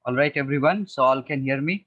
All right, everyone. So all can hear me?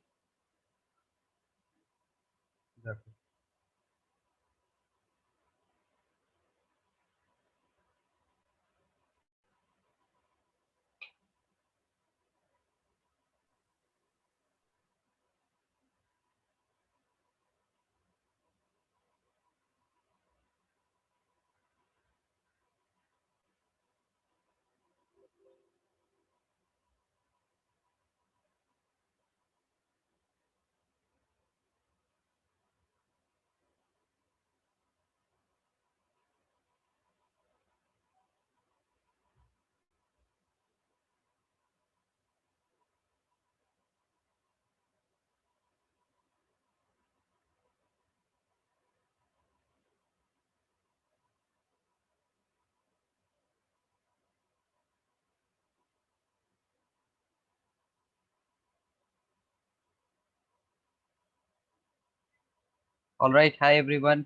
All right. Hi, everyone.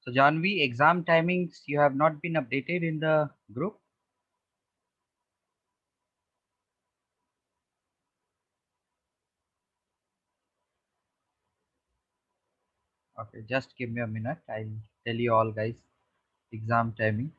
So Janvi, exam timings, you have not been updated in the group? Okay, just give me a minute. I'll tell you all guys exam timing.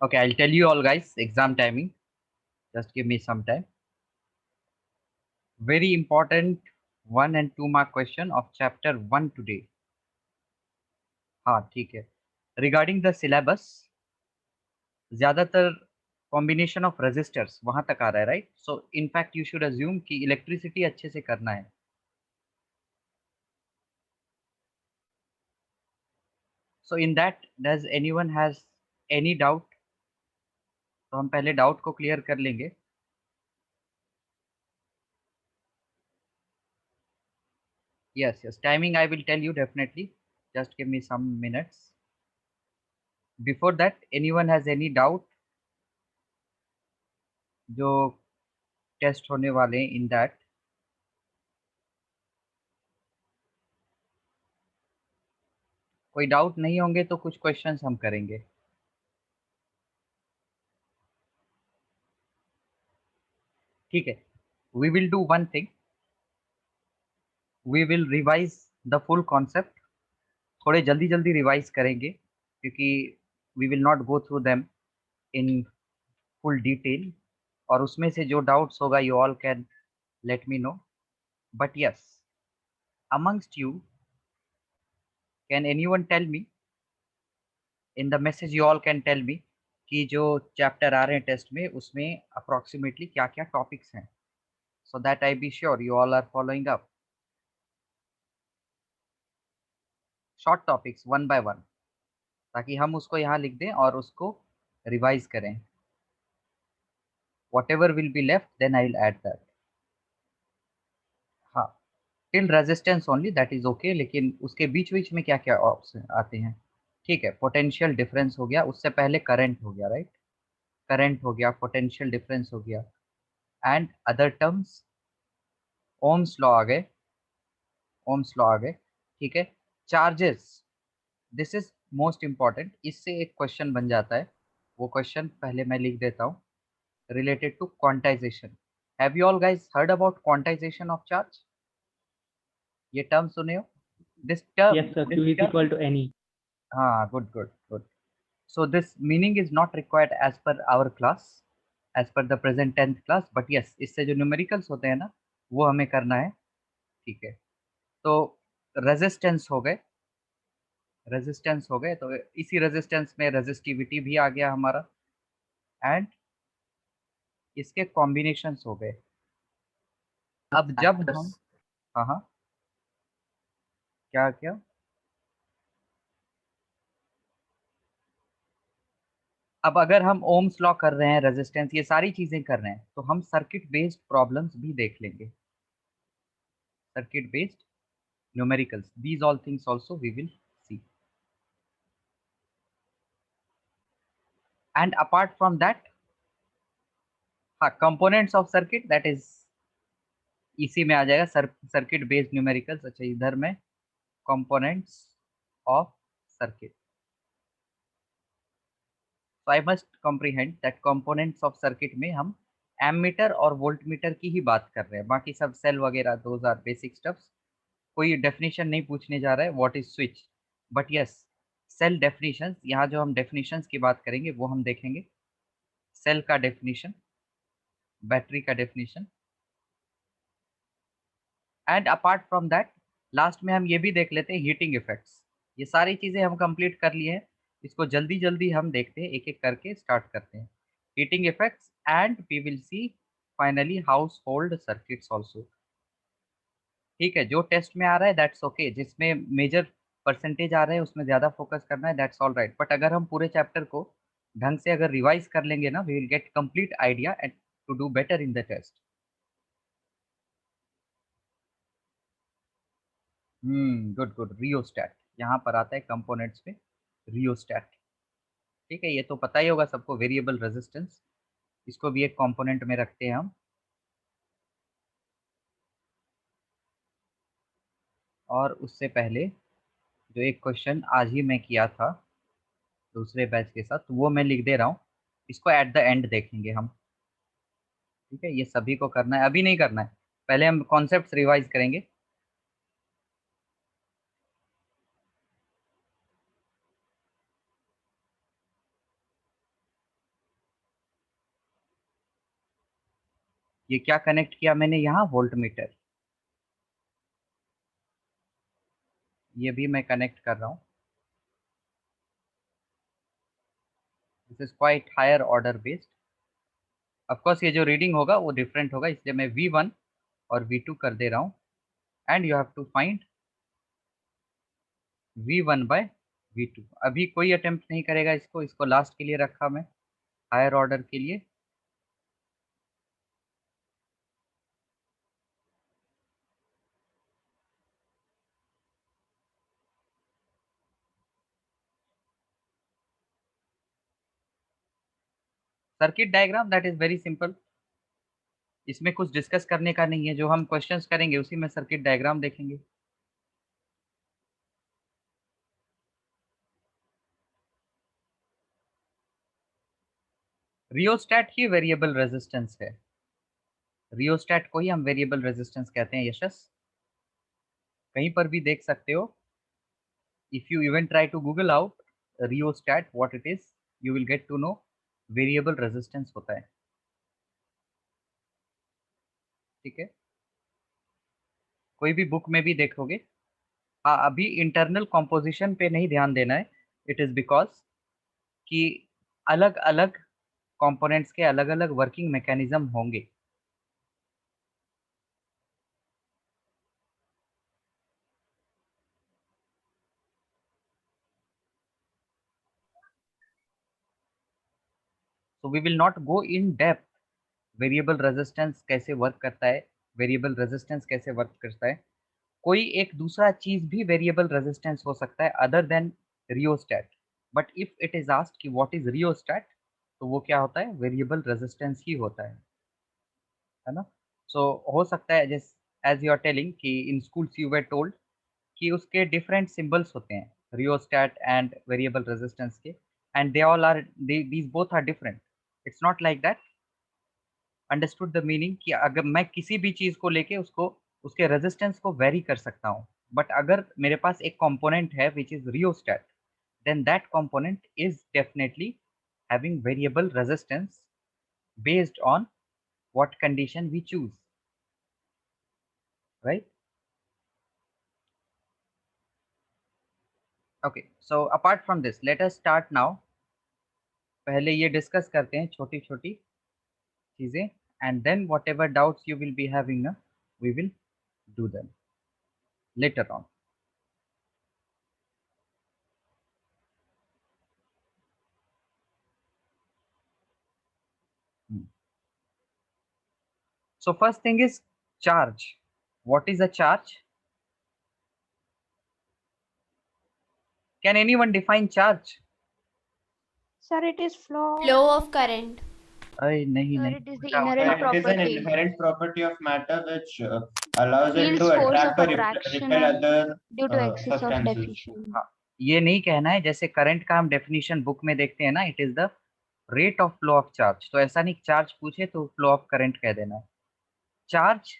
Okay, I'll tell you all guys exam timing. Just give me some time. Very important 1 and 2 mark question of chapter 1 today. हाँ ठीक है. Regarding the syllabus, ज्यादातर combination of resistors वहां तक आ रहा है, right? So in fact you should assume कि इलेक्ट्रिसिटी अच्छे से करना है. So in that does anyone has any doubt? तो हम पहले डाउट को क्लियर कर लेंगे. Yes yes, timing I will tell you definitely. Just give me some minutes. Before that, anyone has any doubt जो टेस्ट होने वाले हैं इन दैट? कोई डाउट नहीं होंगे तो कुछ क्वेश्चंस हम करेंगे. ठीक है, we will do one thing. We will revise the full concept. थोड़े जल्दी जल्दी रिवाइज करेंगे क्योंकि we will not go through them in full detail. और उसमें से जो डाउट्स होगा you all can let me know. But yes, amongst you, can anyone tell me in the message? You all can tell me कि जो chapter आ रहे हैं test में उसमें अप्रोक्सीमेटली क्या क्या टॉपिक्स हैं, so that I be sure you all are following up. Short topics one by one, ताकि हम उसको यहाँ लिख दें और उसको रिवाइज करें. whatever will be left then I'll add that. हाँ, till resistance only, that is okay. लेकिन उसके बीच बीच में क्या क्या ऑप्शन आते हैं? ठीक है, पोटेंशियल डिफरेंस हो गया, उससे पहले करंट हो गया, राइट? करंट हो गया, पोटेंशियल डिफरेंस हो गया, and other terms Ohm's law आ गए, ओम्स लॉ आ गए। ठीक है, charges, this is most important, इससे एक क्वेश्चन बन जाता है। वो क्वेश्चन पहले मैं लिख देता हूँ, related to quantization. Have you all guys heard about quantization of charge? ये टर्म सुने हो? This term, Yes, sir. Q is equal to NE. हाँ, good good good. So this meaning is not required as per our class, as per the present 10th class, but yes, इससे जो numericals होते हैं ना, वो हमें करना है। ठीक है, तो रेजिस्टेंस हो गए, रेजिस्टेंस हो गए, तो इसी रेजिस्टेंस में रेजिस्टिविटी भी आ गया हमारा, एंड इसके कॉम्बिनेशंस हो गए। अब जब हम, हाँ हाँ, क्या क्या, अब अगर हम ओम्स लॉ कर रहे हैं, रेजिस्टेंस, ये सारी चीजें कर रहे हैं, तो हम सर्किट बेस्ड प्रॉब्लम्स भी देख लेंगे, circuit based numericals, these all things also we will see. And apart from that, हाँ, components of circuit, that is इसी में आ जाएगा, सर्किट बेस्ड न्यूमेरिकल्स। अच्छा, इधर में components of circuit, so I must comprehend that components of circuit में हम ammeter और वोल्टमीटर की ही बात कर रहे हैं, बाकी सब सेल वगैरह दोज आर बेसिक स्टफ्स, कोई डेफिनेशन नहीं पूछने जा रहा है what is switch, but yes, cell definitions, यहाँ जो हम डेफिनेशंस की बात करेंगे वो हम देखेंगे, सेल का डेफिनेशन, बैटरी का definition, and apart from that last में हम ये भी देख लेते हैं हीटिंग इफेक्ट्स। ये सारी चीजें हम कंप्लीट कर लिए हैं, इसको जल्दी जल्दी हम देखते हैं, एक एक करके स्टार्ट करते हैं। Heating effects, and we will see finally household circuits also. ठीक है, जो टेस्ट में आ रहा है दैट्स ओके, जिसमें मेजर परसेंटेज आ रहे हैं उसमें ज्यादा फोकस करना है, दैट्स ऑल राइट, बट अगर हम पूरे चैप्टर को ढंग से अगर रिवाइज कर लेंगे ना, we will get complete idea and to do better in the test. Good good, rheostat यहाँ पर आता है कंपोनेंट्स में, रियोस्टैट। ठीक है, ये तो पता ही होगा सबको, वेरिएबल रेजिस्टेंस, इसको भी एक कंपोनेंट में रखते हैं हम। और उससे पहले जो एक क्वेश्चन आज ही मैं किया था दूसरे बैच के साथ, तो वो मैं लिख दे रहा हूँ, इसको एट द एंड देखेंगे हम। ठीक है, ये सभी को करना है, अभी नहीं करना है, पहले हम कॉन्सेप्ट्स रिवाइज करेंगे। ये क्या कनेक्ट किया मैंने यहाँ, वोल्ट मीटर, ये भी मैं कनेक्ट कर रहा हूँ। This is quite higher order based, of course ये जो रीडिंग होगा वो डिफरेंट होगा, इसलिए मैं V1 और V2 कर दे रहा हूँ, and you have to find V1 by V2। अभी कोई अटेम्प्ट नहीं करेगा इसको, इसको लास्ट के लिए रखा मैं, हायर ऑर्डर के लिए। Circuit diagram, that is very simple, इसमें कुछ डिस्कस करने का नहीं है, जो हम क्वेश्चंस करेंगे उसी में सर्किट डायग्राम देखेंगे। रियोस्टैट ही वेरिएबल रेजिस्टेंस है, रियोस्टैट को ही हम वेरिएबल रेजिस्टेंस कहते हैं यशस, कहीं पर भी देख सकते हो, if you even try to google out rheostat what it is, you will get to know variable resistance होता है। ठीक है, कोई भी बुक में भी देखोगे। हाँ, अभी इंटरनल कॉम्पोजिशन पे नहीं ध्यान देना है, इट इज बिकॉज कि अलग अलग कंपोनेंट्स के अलग अलग वर्किंग मैकेनिज्म होंगे। So we will not go in depth, variable resistance कैसे वर्क करता है, वेरिएबल रेजिस्टेंस कैसे वर्क करता है, कोई एक दूसरा चीज भी वेरिएबल रेजिस्टेंस हो सकता है other than rheostat. But if it is asked कि व्हाट इज रियोस्टेट, तो वो क्या होता है, वेरिएबल रेजिस्टेंस ही होता है ना। सो हो सकता है जैसे एज यू आर टेलिंग कि in schools you were told कि उसके डिफरेंट सिंबल्स होते हैं, रियोस्टेट एंड वेरिएबल रेजिस्टेंस के, and they all are, these both are different. It's not like that. Understood the meaning कि अगर मैं किसी भी चीज को लेके उसको, उसके रेजिस्टेंस को वेरी कर सकता हूँ, बट अगर मेरे पास एक कंपोनेंट है which is rheostat, then that component is definitely having variable resistance based on what condition we choose, right? Okay, so apart from this, let us start now. पहले ये डिस्कस करते हैं छोटी छोटी चीजें, and then whatever doubts you will be having na, we will do them later on. So first thing is charge. What is a charge? Can anyone define charge? Sir, it is Flow of current. अरे नहीं Sir, नहीं, it is the उल्टा होता inherent है। It is an property. inherent property of matter which allows it Field's to force attract of or attraction repel and other due to excess of substances. diffusion. हाँ, ये नहीं कहना है जैसे current का हम डेफिनेशन बुक में देखते हैं ना, it is the rate of flow of charge, तो ऐसा नहीं चार्ज पूछे तो फ्लो ऑफ करंट कह देना। चार्ज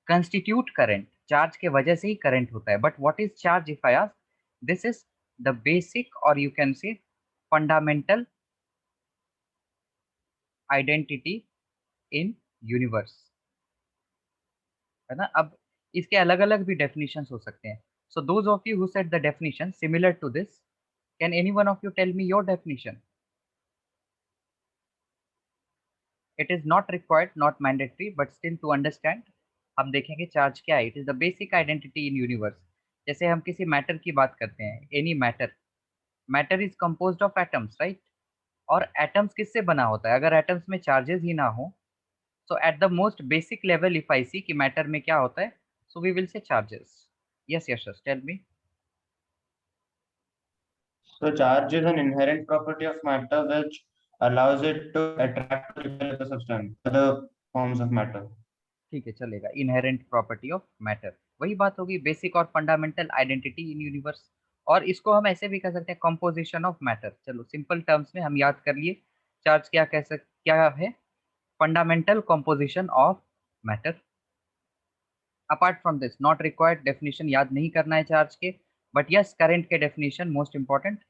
कंस्टिट्यूट करंट, चार्ज के वजह से ही करंट होता है, but what is charge if I ask, this is the basic or you can say fundamental identity in universe, है ना। अब इसके अलग अलग भी डेफिनेशंस हो सकते हैं। So those of you who said the definition similar to this, can any one of you tell me your definition? It is not required, not mandatory, but still to understand हम देखेंगे charge क्या है। It is the basic identity in universe. जैसे हम किसी matter की बात करते हैं, any matter, matter is composed of atoms, right? और एटम्स किससे बना होता है? अगर एटम्स में चार्जेस ही ना हो, so at the most basic level if I see कि मैटर में क्या होता है, so we will say charges. Yes yes, tell me. So charge is an inherent property of matter which allows it to attract or repel other substance, other forms of matter. ठीक है, चलेगा। Inherent property of matter, वही बात होगी, basic और fundamental identity in universe. और इसको हम ऐसे भी कह सकते हैं कंपोजिशन ऑफ मैटर। चलो सिंपल टर्म्स में हम याद कर लिए चार्ज क्या क्या है, fundamental composition of matter. Apart from this not required, definition याद नहीं करना है चार्ज के, बट यस करंट के डेफिनेशन मोस्ट इंपॉर्टेंट।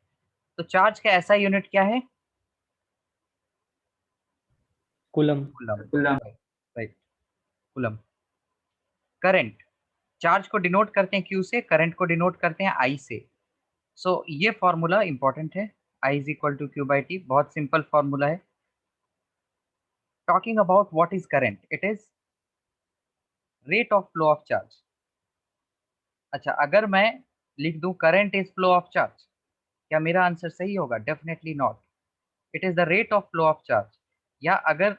तो चार्ज का ऐसा यूनिट क्या है? Coulomb. Coulomb, right, coulomb. Current, charge को डिनोट करते हैं क्यू से, करंट को डिनोट करते हैं आई से। सो ये फॉर्मूला इंपॉर्टेंट है, I is equal to Q by T, बहुत सिंपल फॉर्मूला है। Talking about what is current, it is rate of flow of charge. अच्छा, अगर मैं लिख दूं current is flow of charge, क्या मेरा आंसर सही होगा? Definitely not. It is the rate of flow of charge, या अगर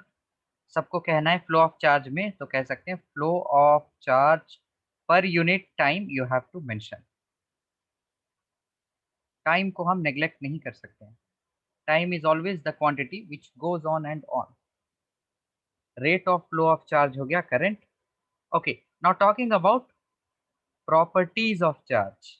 सबको कहना है फ्लो ऑफ चार्ज में तो कह सकते हैं flow of charge per unit time you have to mention. Time को हम नेग्लेक्ट नहीं कर सकते हैं। Time is always the quantity which goes on and on. Rate of flow of charge हो गया current. Okay, now talking about properties of charge,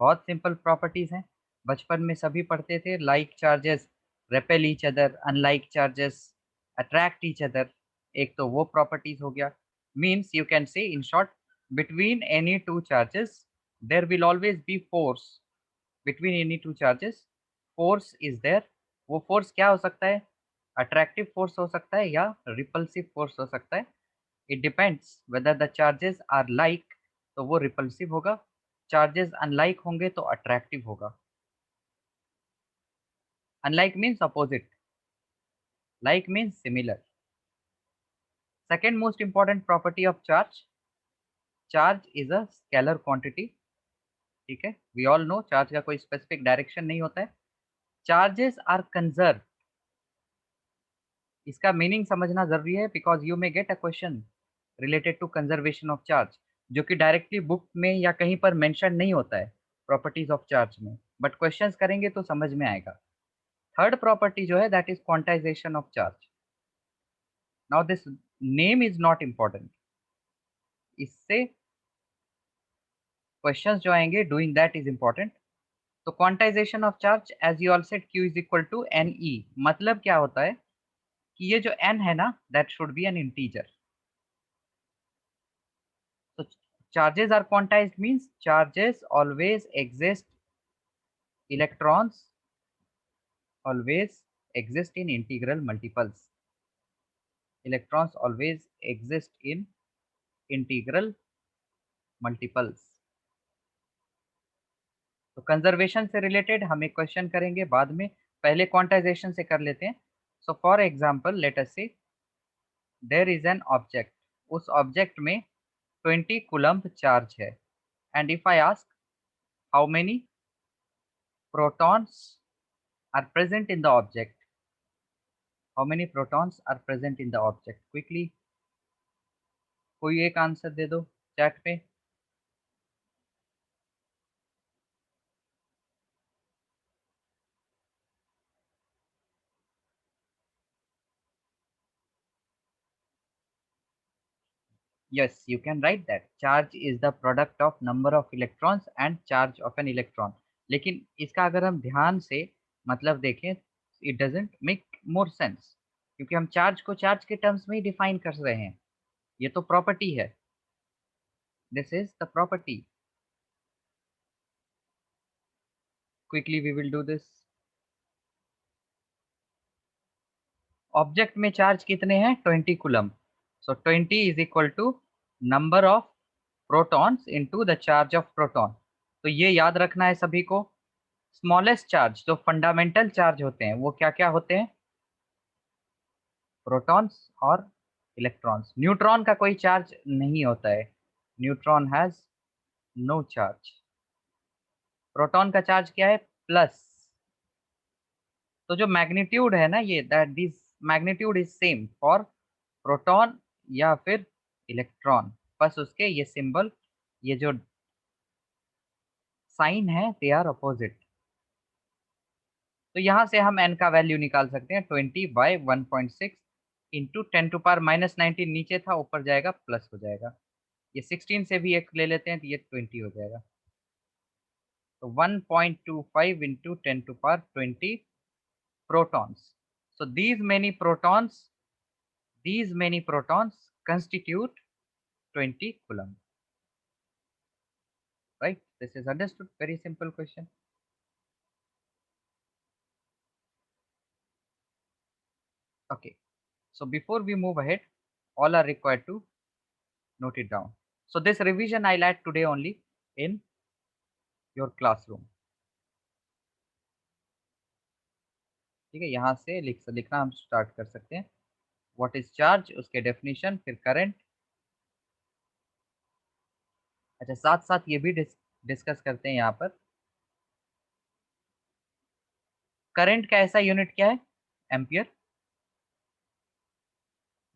बहुत simple properties हैं, बचपन में सभी पढ़ते थे। Like charges repel each other, unlike charges attract each other. एक तो वो प्रॉपर्टीज हो गया। Means you can say in short, between any two charges there will always be force. Between any two charges force is there. वो force क्या हो सकता है? अट्रैक्टिव फोर्स हो सकता है या रिपल्सिव फोर्स हो सकता है। It depends whether the charges are like, तो वो रिपल्सिव होगा। चार्जेस अनलाइक होंगे तो अट्रैक्टिव होगा। Unlike means opposite, like means similar. Second most important property of charge, charge is a scalar quantity. ठीक है, वी ऑल नो चार्ज का कोई स्पेसिफिक डायरेक्शन नहीं होता है। चार्जेस आर कंजर्व, इसका मीनिंग समझना जरूरी है, because you may get a question related to conservation of charge, जो कि डायरेक्टली बुक में या कहीं पर मेंशन नहीं होता है प्रॉपर्टीज ऑफ चार्ज में। बट क्वेश्चंस करेंगे तो समझ में आएगा। थर्ड प्रॉपर्टी जो है that is quantization of charge. Now this name is not important, इससे क्वेश्चंस जो आएंगे डूइंग दैट इज इम्पोर्टेंट। तो quantization of charge as you all said Q is equal to NE। मतलब क्या होता है कि ये जो n है ना that should be N integer. So charges are quantized means charges always exist, electrons always exist in integral multiples. Electrons always exist in integral multiples. तो कंजर्वेशन से रिलेटेड हम एक क्वेश्चन करेंगे बाद में, पहले क्वांटाइजेशन से कर लेते हैं। So for example let us से देयर इज एन ऑब्जेक्ट, उस ऑब्जेक्ट में 20 कूलम्ब चार्ज है, and if I ask how many protons are present in the object, how many protons are present in the object, quickly कोई एक answer दे दो chat पे। yes, you can write that charge is the product of number of electrons and charge of an electron। लेकिन इसका अगर हम ध्यान से मतलब देखें it doesn't make more sense, क्योंकि हम चार्ज को चार्ज के टर्म्स में ही डिफाइन कर रहे हैं, ये तो प्रॉपर्टी है, this is the property. Quickly we will do this. Object में चार्ज कितने हैं 20 coulomb, so 20 is equal to number of protons into the charge of proton. तो ये याद रखना है सभी को। स्मॉलेस्ट चार्ज जो फंडामेंटल चार्ज होते हैं वो क्या क्या होते हैं, प्रोटॉन्स और इलेक्ट्रॉन्स। न्यूट्रॉन का कोई चार्ज नहीं होता है, neutron has no charge. Proton का चार्ज क्या है प्लस। तो जो मैग्नीट्यूड है ना ये that this magnitude is same for proton या फिर इलेक्ट्रॉन, बस उसके ये सिंबल ये जो साइन है दे आर अपोजिट। तो यहाँ से हम n का वैल्यू निकाल सकते हैं 20/1.6 इंटू 10⁻⁻19 नीचे था ऊपर जाएगा प्लस हो जाएगा, ये 16 से भी एक ले लेते हैं तो ये 20 हो जाएगा। तो 1.25 into 10⁻20 protons. So these many protons constitute 20 coulomb. Right? This is understood. Very simple question. Okay. So before we move ahead, all are required to note it down. So this revision I'll add today only in your classroom. ठीक है, यहाँ से लिखना हम start कर सकते हैं। What is charge, उसके डेफिनेशन, फिर करंट। अच्छा साथ साथ ये भी डिस्कस करते हैं यहाँ पर करंट का ऐसा यूनिट क्या है एम्पियर,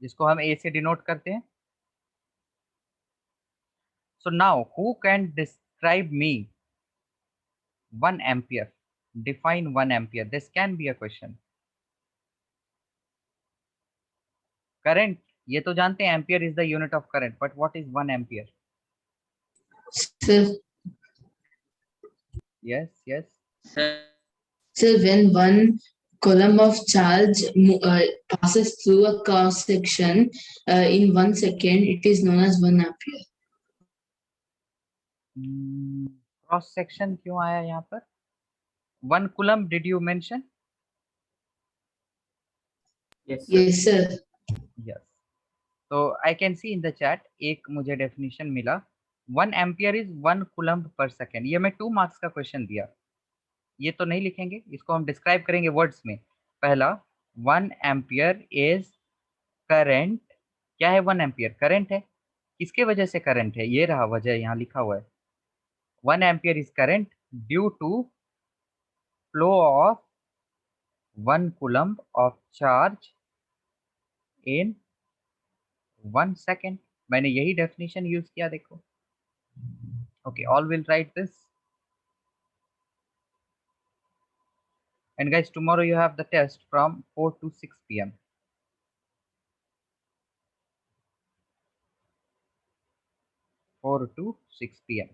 जिसको हम ए से डिनोट करते हैं। So now who can describe me 1 ampere? Define 1 ampere. This can be a question. Current, ये तो जानते हैं ampere is the unit of current, but what is 1 ampere? Sir, Yes, yes. sir, when one column of charge passes through a cross section in 1 second, it is known as 1 ampere. Cross section क्यों आया यहाँ पर? 1 coulomb did you mention? Yes, sir. Yes, sir. Yes. So I can see in the chat एक मुझे definition मिला 1 ampere is 1 coulomb per second। ये मैं 2 marks का क्वेश्चन दिया, ये तो नहीं लिखेंगे, इसको हम डिस्क्राइब करेंगे वर्ड्स में। पहला 1 एम्पियर इज करंट। क्या है 1 एम्पियर? करंट है। किसके वजह से करंट है? ये रहा वजह, यहाँ लिखा हुआ है 1 ampere is current due to flow of 1 coulomb of charge in 1 second. मैंने यही डेफिनेशन यूज किया, देखो। Okay, all will write this. And guys, tomorrow you have the test from 4 to 6 p.m. 4 to 6 p.m.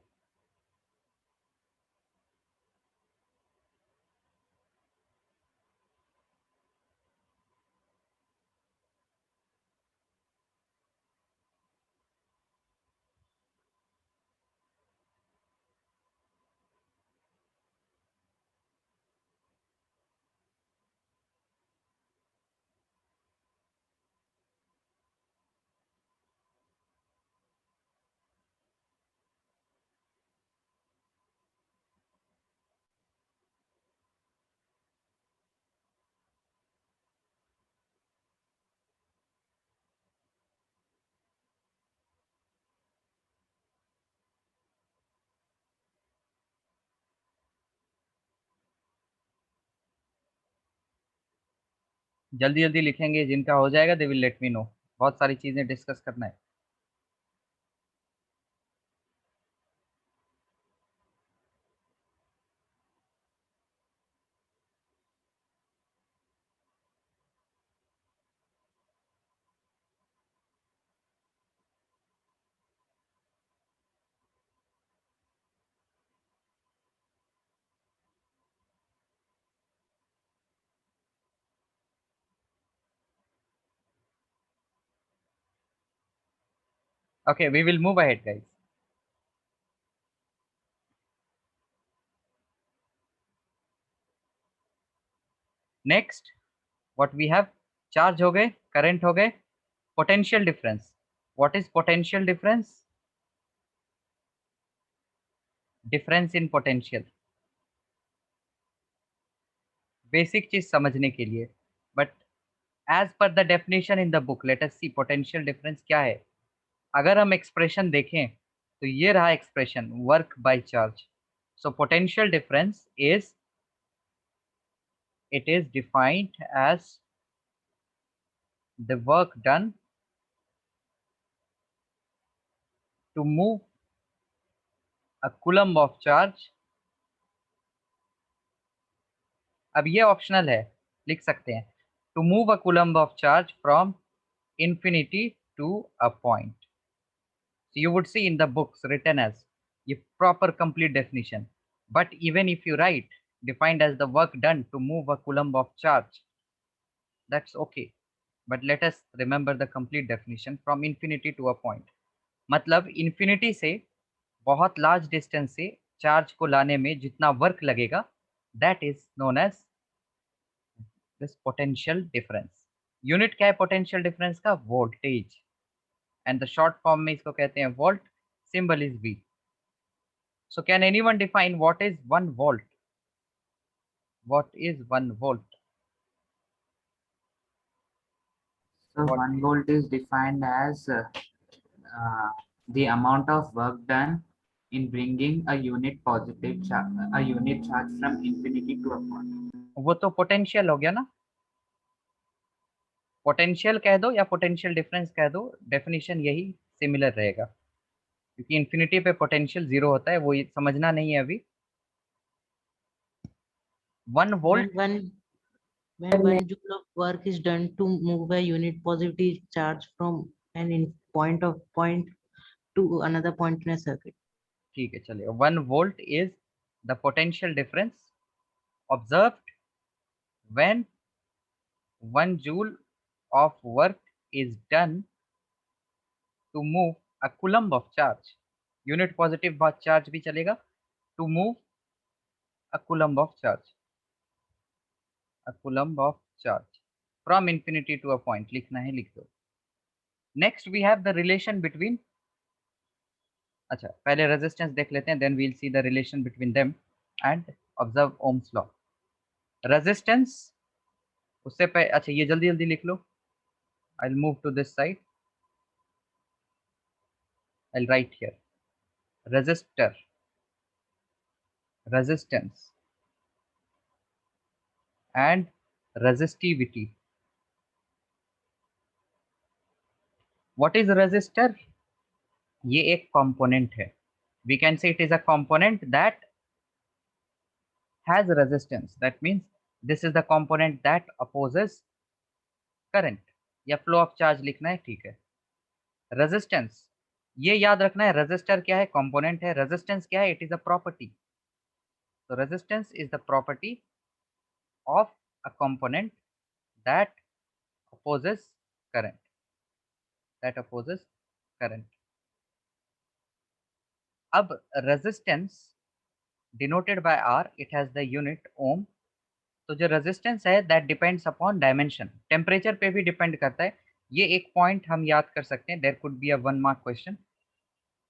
जल्दी जल्दी लिखेंगे, जिनका हो जाएगा they will let me no. बहुत सारी चीजें डिस्कस करना है। Okay, we will move ahead, guys. Next, what we have? Charge हो गए, current हो गए, potential difference. What is potential difference? Difference in potential. Basic चीज समझने के लिए. But as per the definition in the book, let us see potential difference क्या है. अगर हम expression देखें तो ये रहा expression work by charge. So potential difference is, it is defined as the work done to move a coulomb of charge. अब ये ऑप्शनल है, लिख सकते हैं, to move a coulomb of charge from infinity to a point. So you would see in the books written as a proper complete definition. But even if you write defined as the work done to move a coulomb of charge, that's okay. But let us remember the complete definition from infinity to a point. मतलब infinity से बहुत large distance से charge को लाने में जितना work लगेगा, that is known as this potential difference. Unit क्या है potential difference का? Voltage. And the short form में इसको कहते हैं volt. Symbol is V. So can anyone define what is 1 volt? What is 1 volt? So What 1 volt is defined as the amount of work done in bringing a unit charge from infinity to a point. वो तो potential हो गया ना. Potential कह दो या potential difference कह दो, डेफिनेशन यही सिमिलर रहेगा, क्योंकि इन्फिनिटी पे पोटेंशियल 0 होता है, वो ये समझना नहीं है अभी. 1 volt. When 1 joule of work is done to move a unit positive charge from point to another point in a circuit. ठीक है, चलिए. 1 volt is the potential difference observed when 1 joule of work is done to move a coulomb of charge. Unit positive charge भी चलेगा. To move a coulomb of charge, a coulomb of charge from infinity to a point. लिखना है, लिख दो. Next we have the relation between, अच्छा पहले resistance देख लेते हैं, then we'll see the relation between them and observe Ohm's law. Resistance उससे पहले, अच्छा ये जल्दी जल्दी लिख लो. I'll move to this side. I'll write here resistor, resistance and resistivity. What is resistor? ये एक component है. We can say it is a component that has resistance. That means this is the component that opposes current, या flow of charge लिखना है, ठीक है। Resistance, ये याद रखना है, रेजिस्टर क्या है, कंपोनेंट है, रेजिस्टेंस क्या है, इट इज अ प्रॉपर्टी। तो resistance is the property of a component that opposes current, that opposes current। अब resistance denoted by R, it has the unit ohm। तो जो रेजिस्टेंस है that depends upon dimension, temperature पे भी depend करता है। ये एक पॉइंट हम याद कर सकते हैं, there could be a 1 mark question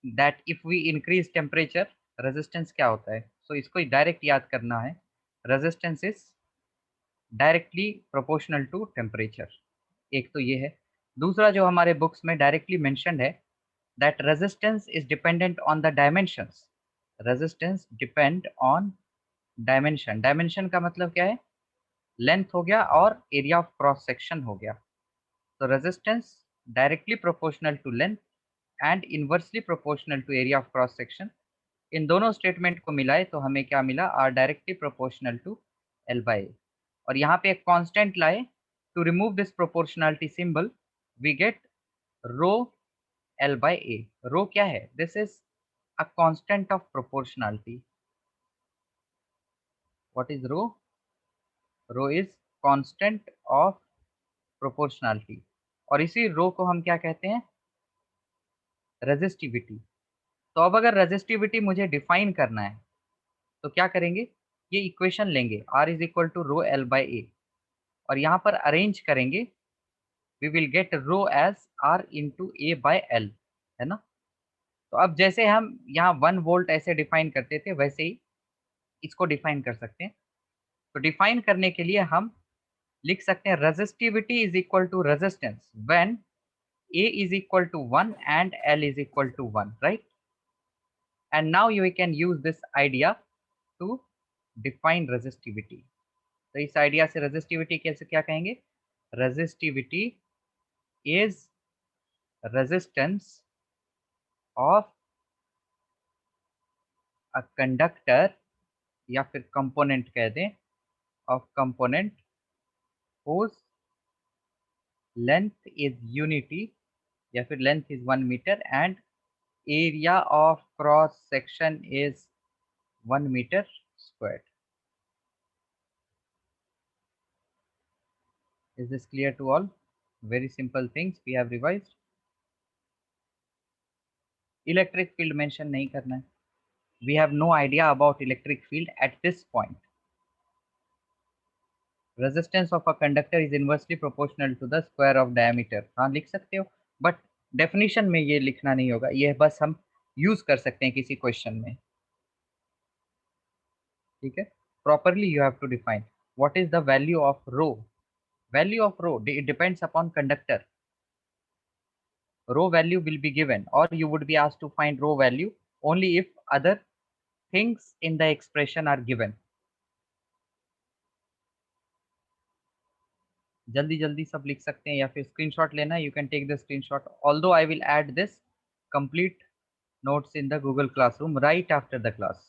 that if we increase temperature resistance क्या होता है। सो इसको डायरेक्ट याद करना है, resistance is directly proportional to temperature. एक तो ये है। दूसरा जो हमारे बुक्स में डायरेक्टली मेंशन्ड है, that resistance is dependent on the dimensions। resistance depend on dimension। dimension का मतलब क्या है, लेंथ हो गया और एरिया ऑफ क्रॉस सेक्शन हो गया। तो resistance directly proportional to length and inversely proportional to area of cross section. इन दोनों स्टेटमेंट को मिलाए तो हमें क्या मिला, R directly proportional to L by A. और यहाँ पे एक कांस्टेंट लाए, to remove this proportionality symbol we get rho L by A। Rho क्या है, this is a constant of proportionality. What is rho, rho is constant of proportionality. और इसी रो को हम क्या कहते हैं, रेजिस्टिविटी। तो अब अगर रेजिस्टिविटी मुझे डिफाइन करना है तो क्या करेंगे, ये इक्वेशन लेंगे, R is equal to rho L by A, और यहाँ पर अरेंज करेंगे, we will get rho as R into A by L, है ना। तो अब जैसे हम यहाँ 1 वोल्ट ऐसे डिफाइन करते थे वैसे ही इसको डिफाइन कर सकते हैं। तो डिफाइन करने के लिए हम लिख सकते हैं resistivity is equal to resistance when A is equal to 1 and L is equal to 1, right? And now you can use this idea to define resistivity। तो इस आइडिया से रेजिस्टिविटी कैसे क्या कहेंगे, resistivity is resistance of a conductor, या फिर component कह दें, of component whose length is unity, या फिर length is 1 meter and area of cross section is 1 meter squared। Is this clear to all? Very simple things we have revised। Electric field mention नहीं करना है, we have no idea about electric field at this point। Resistance of a conductor is inversely proportional to the square of diameter। हाँ लिख सकते हो, but definition में ये लिखना नहीं होगा, ये बस हम यूज कर सकते हैं किसी क्वेश्चन में, ठीक है। Properly you have to define what is the value of rho। Value of rho, it depends upon conductor। Rho value will be given, or you would be asked to find rho value only if other things in the expression are given। जल्दी जल्दी सब लिख सकते हैं या फिर screenshot लेना, you can take the screenshot, although I will add this complete notes in the Google Classroom right after the class।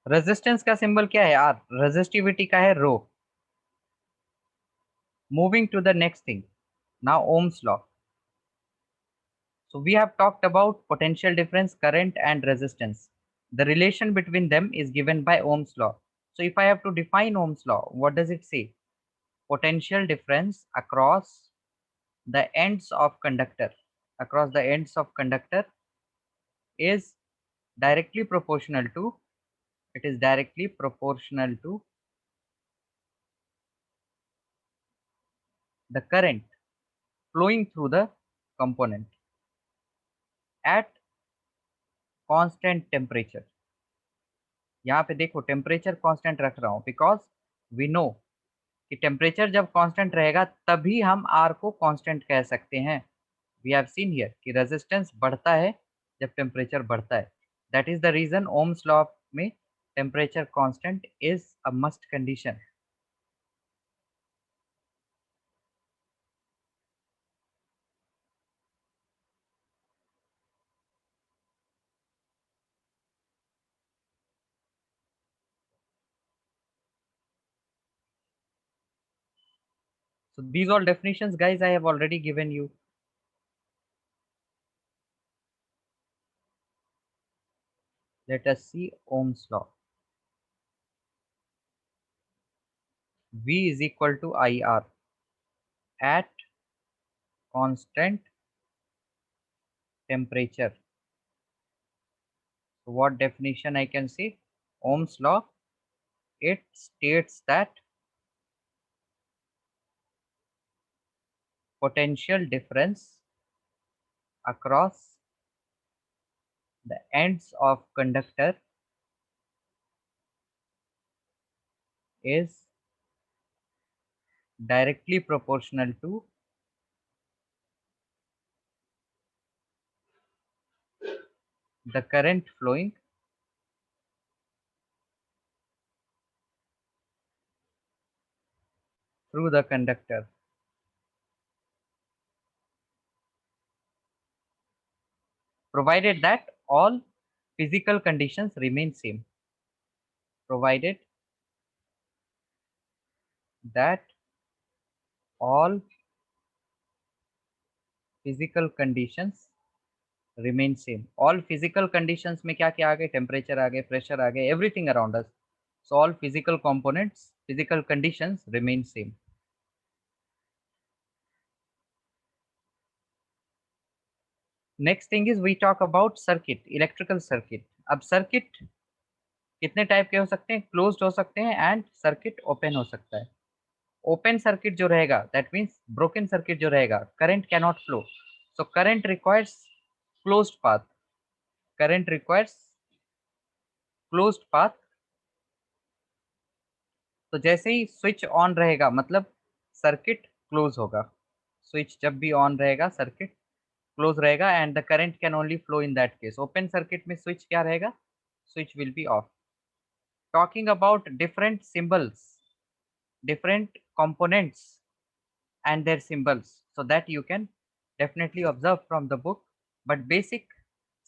Resistance का सिंबल क्या है? आर। रेजिस्टिविटी का है rho. Moving to the next thing, now Ohm's law. So we have talked about potential difference, current and resistance. The relation between them is given by Ohm's law. So if I have to define Ohm's law, what does it say? Potential difference across the ends of conductor, is directly proportional to, the current flowing through the component at constant temperature. यहाँ पे देखो temperature constant रख रहा हूँ because we know कि temperature जब constant रहेगा तभी हम आर को कांस्टेंट कह सकते हैं. वी हैव सीन हियर कि रेजिस्टेंस बढ़ता है जब टेम्परेचर बढ़ता है. That is the reason Ohm's law में temperature constant is a must condition. So these all definitions, guys, I have already given you. Let us see Ohm's law. V is equal to IR at constant temperature. So what definition I can see? Ohm's law, it states that potential difference across the ends of conductor is directly proportional to the current flowing through the conductor. Provided that all physical conditions remain same. Provided that all physical conditions remain same. All physical conditions में क्या क्या आ गए? Temperature आ गए, pressure आ गए, everything around us. So all physical components, physical conditions remain same. Next thing is we talk about circuit, electrical circuit. अब circuit कितने type के हो सकते हैं? क्लोज्ड हो सकते हैं एंड सर्किट ओपन हो सकता है. ओपन सर्किट जो रहेगा दैट मीन्स ब्रोकन सर्किट जो रहेगा, current can not flow. So current requires closed path. Current requires closed path. तो जैसे ही स्विच ऑन रहेगा मतलब सर्किट क्लोज होगा. स्विच जब भी ऑन रहेगा सर्किट क्लोज रहेगा and the current can only flow in that case. Open circuit में स्विच क्या रहेगा? Switch will be of. Talking about different symbols, different components and their symbols, so that you can definitely observe from the book. But basic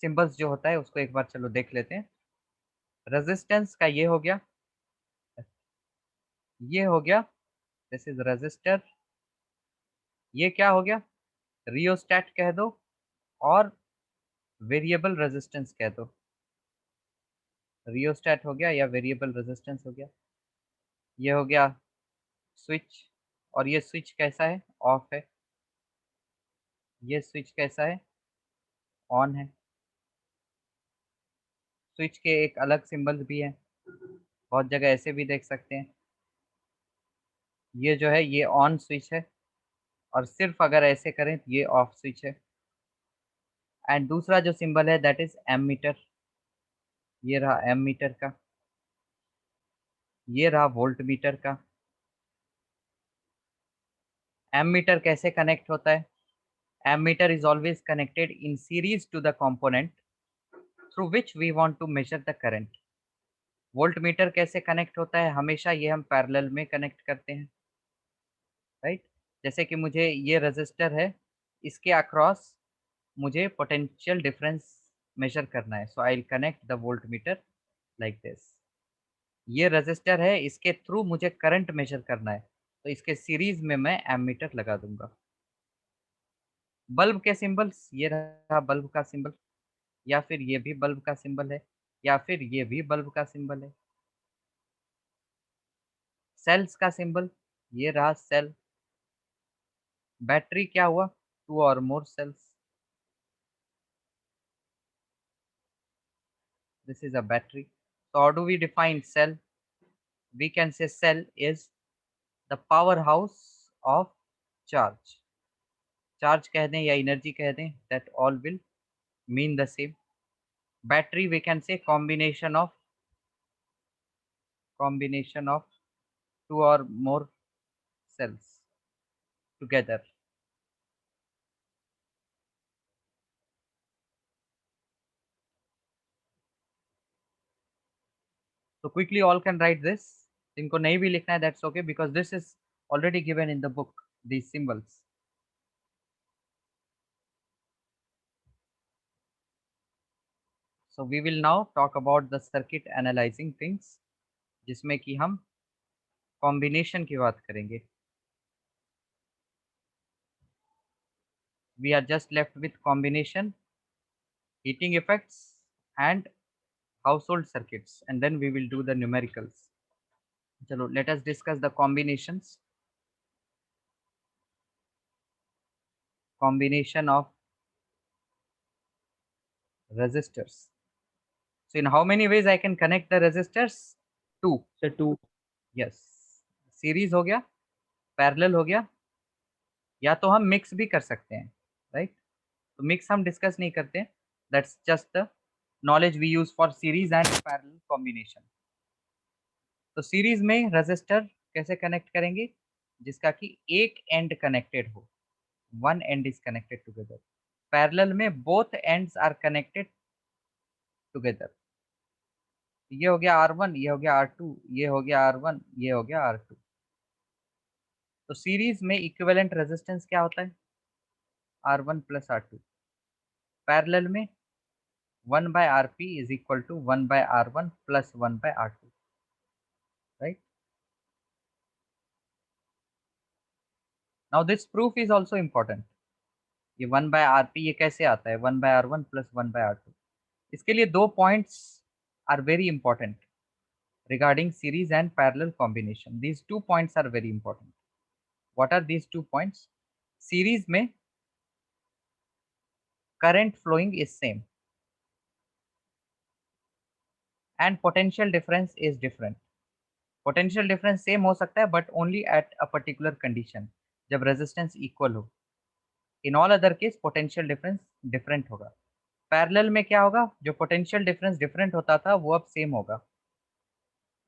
symbols जो होता है उसको एक बार चलो देख लेते हैं. रेजिस्टेंस का ये हो गया, ये हो गया, दिस इज रेजिस्टर. ये क्या हो गया? रियोस्टैट कह दो और वेरिएबल रेजिस्टेंस कह दो. रियोस्टैट हो गया या वेरिएबल रेजिस्टेंस हो गया. ये हो गया स्विच. और ये स्विच कैसा है? ऑफ है. ये स्विच कैसा है? ऑन है. स्विच के एक अलग सिंबल्स भी हैं, बहुत जगह ऐसे भी देख सकते हैं. ये जो है ये ऑन स्विच है और सिर्फ अगर ऐसे करें तो ये ऑफ स्विच है. एंड दूसरा जो सिंबल है दैट इज एमीटर. ये रहा एमीटर का. ये रहा वोल्ट मीटर का. एमीटर कैसे कनेक्ट होता है? Ammeter is always connected in series to the component through which we want to measure the current. Voltmeter कैसे कनेक्ट होता है? हमेशा ये हम पैरेलल में कनेक्ट करते हैं, राइट. जैसे कि मुझे ये रेजिस्टर है, इसके अक्रॉस मुझे पोटेंशियल डिफरेंस मेजर करना है. So I will connect the volt meter like this. ये रजिस्टर है, इसके थ्रू मुझे करंट मेजर करना है, तो इसके सीरीज में मैं एमीटर लगा दूंगा। बल्ब के सिंबल्स, ये रहा बल्ब का सिंबल, या फिर ये भी बल्ब का सिंबल है, या फिर ये भी बल्ब का सिंबल है। सेल्स का सिंबल, ये रहा सेल। बैटरी क्या हुआ, 2 और मोर sales. This is a battery. So how do we define cell? We can say cell is the powerhouse of charge. Charge कह दें या energy कह दें, that all will mean the same. Battery we can say combination of 2 or more cells together. So quickly all can write this. इनको नहीं भी लिखना है, that's okay, because this is already given in the book, these symbols. So we will now talk about the circuit analyzing things, जिसमें कि हम combination की बात करेंगे. We are just left with combination, heating effects, and household circuits, and then we will do the numericals. Chalo, let us discuss the combinations. Combination of resistors. So in how many ways I can connect the resistors? 2. So 2. Yes. Series हो गया, parallel हो गया, या तो हम mix भी कर सकते हैं, right? तो mix हम discuss नहीं करते हैं. That's just the knowledge we use for series and parallel combination. तो सीरीज में रेजिस्टर कैसे कनेक्ट करेंगे, जिसका कि एक एंड कनेक्टेड हो, one end is connected together. Parallel में both ends are connected together. ये हो गया R1, ये हो गया R2, ये हो गया R1, ये हो गया R2। तो सीरीज में इक्विवेलेंट रेजिस्टेंस क्या होता है, R1 प्लस R2। पैरेलल में 1/Rp is equal to 1/R1 plus 1/R2, right. Now this proof is also important. ये 1/Rp ये कैसे आता है, 1/R1 प्लस 1/R2। इसके लिए 2 points are very important regarding series and parallel combination. These 2 points are very important. What are these 2 points? Series में current flowing is same and potential difference is different. Potential difference same हो सकता है but only at a particular condition, जब resistance equal हो. In all other case potential difference different होगा. Parallel में क्या होगा, जो potential difference different होता था वो अब same होगा,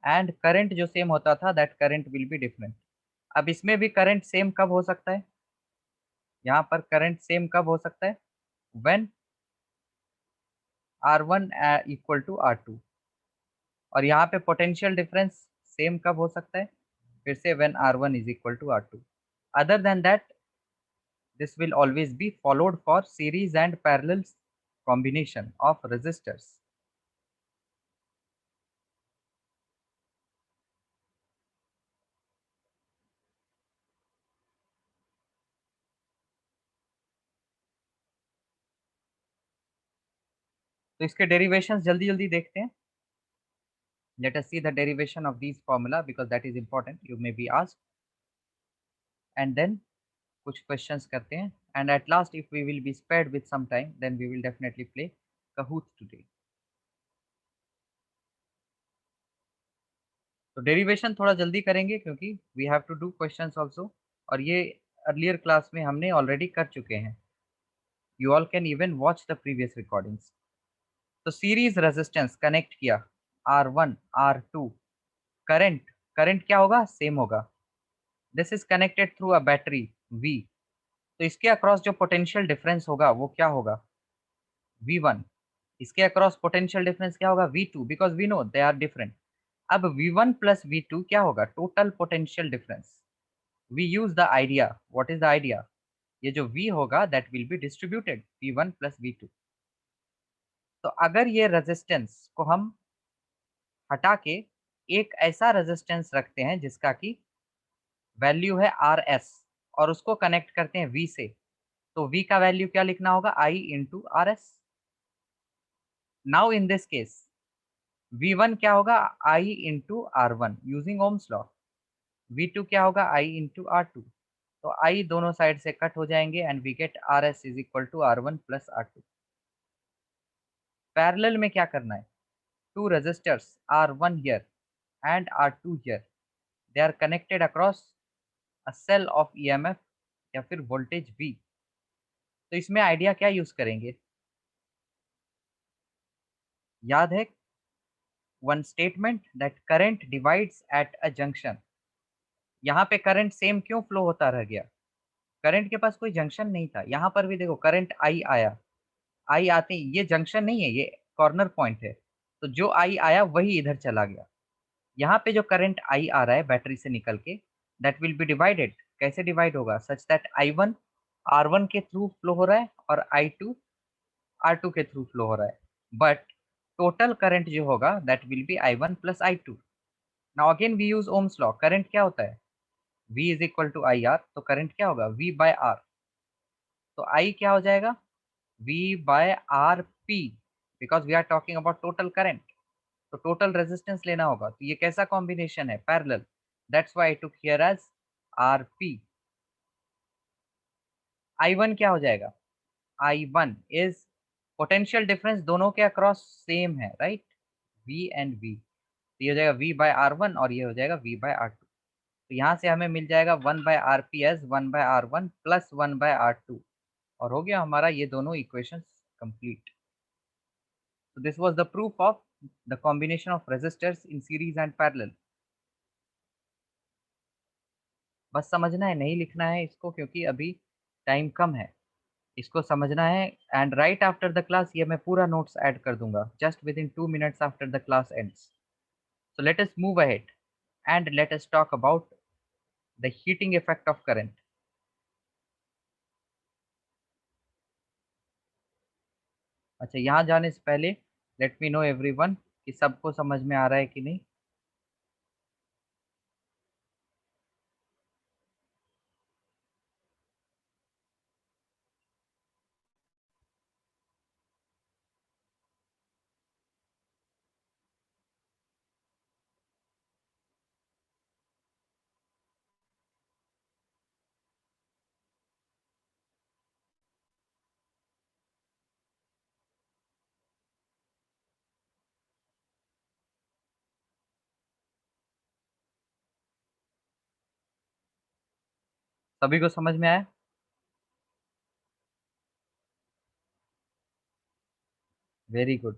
and current जो same होता था that current will be different. अब इसमें भी current same कब हो सकता है, यहाँ पर करंट सेम कब हो सकता है, when R1 equal to R2। और यहाँ पे पोटेंशियल डिफरेंस सेम कब हो सकता है, फिर से when R1 is equal to R2। Other than that this will always be followed for series and parallel combination of resistors. तो इसके डेरिवेशंस जल्दी जल्दी देखते हैं। Let us see the derivation of these formula because that is important, you may be asked, and then कुछ questions करते हैं, and at last if we will be spared with some time then we will definitely play Kahoot today. तो derivation थोड़ा जल्दी करेंगे क्योंकि we have to do questions also, और ये अर्लियर क्लास में हमने ऑलरेडी कर चुके हैं। You all can even watch the previous recordings. तो सीरीज रेजिस्टेंस कनेक्ट किया, R1 R2, करंट करंट क्या होगा, सेम होगा। This is connected through a battery V, तो इसके अक्रॉस जो पोटेंशियल डिफरेंस होगा वो क्या होगा, V1। इसके अक्रॉस पोटेंशियल डिफरेंस क्या होगा, V2, because we know they are different. अब V1 प्लस V2 क्या होगा, total potential difference. We use the idea, what is the idea, ये जो V होगा that will be distributed V1 plus V2। तो अगर ये रेजिस्टेंस को हम हटा के एक ऐसा रेजिस्टेंस रखते हैं जिसका की वैल्यू है RS और उसको कनेक्ट करते हैं V से, तो V का वैल्यू क्या लिखना होगा, I into RS। Now in this case V1 क्या होगा, I into R1 using Ohm's law. V2 क्या होगा, I इंटू R2। तो I दोनों साइड से कट हो जाएंगे and we get RS is equal to R1 plus R2। Parallel में क्या करना है, two resistors R1 here and R2 here, they are connected across a cell of EMF या फिर वोल्टेज V। तो इसमें आइडिया क्या यूज करेंगे, याद है one statement that current divides at a junction. यहाँ पे करंट सेम क्यों फ्लो होता रह गया, करंट के पास कोई जंक्शन नहीं था। यहाँ पर भी देखो करंट आई आया, आई आते ही ये जंक्शन नहीं है, ये कॉर्नर पॉइंट है, तो जो आई आया वही इधर चला गया। यहाँ पे जो करंट आई आ रहा है बैटरी से निकल के, दैट विल बी डिवाइडेड। कैसे डिवाइड होगा, सच दैट I1 R1 के थ्रू फ्लो हो रहा है और I2 R2 के थ्रू फ्लो हो रहा है, बट टोटल करंट जो होगा that will be I1 plus I2। Now again we use Ohm's law, current क्या होता है, V is equal to IR, तो करंट क्या होगा, V बाय R। तो I क्या हो जाएगा, V by R P, because we are talking about total current, तो टोटल रेजिस्टेंस लेना होगा। तो ये कैसा कॉम्बिनेशन है, parallel, that's why I took here as R P. I1 क्या हो जाएगा, I1 इज पोटेंशियल डिफरेंस दोनों के अक्रॉस सेम है, राइट, V एंड V। तो ये हो जाएगा V बाय R1 और ये हो जाएगा V बाय R2। तो यहाँ से हमें मिल जाएगा 1 by RP as 1 by R1 plus 1 by R2, और हो गया हमारा ये दोनों equations complete. So this was the proof of the combination of resistors in series and parallel। बस समझना है, नहीं लिखना है इसको क्योंकि अभी टाइम कम है, इसको समझना है। And right after the class ये मैं पूरा नोट्स ऐड कर दूंगा, just with in 2 minutes after the class ends. So let us move ahead and let us talk about the heating effect of current. अच्छा, यहाँ जाने से पहले लेट मी नो एवरीवन कि सबको समझ में आ रहा है कि नहीं। सभी को समझ में आया, वेरी गुड,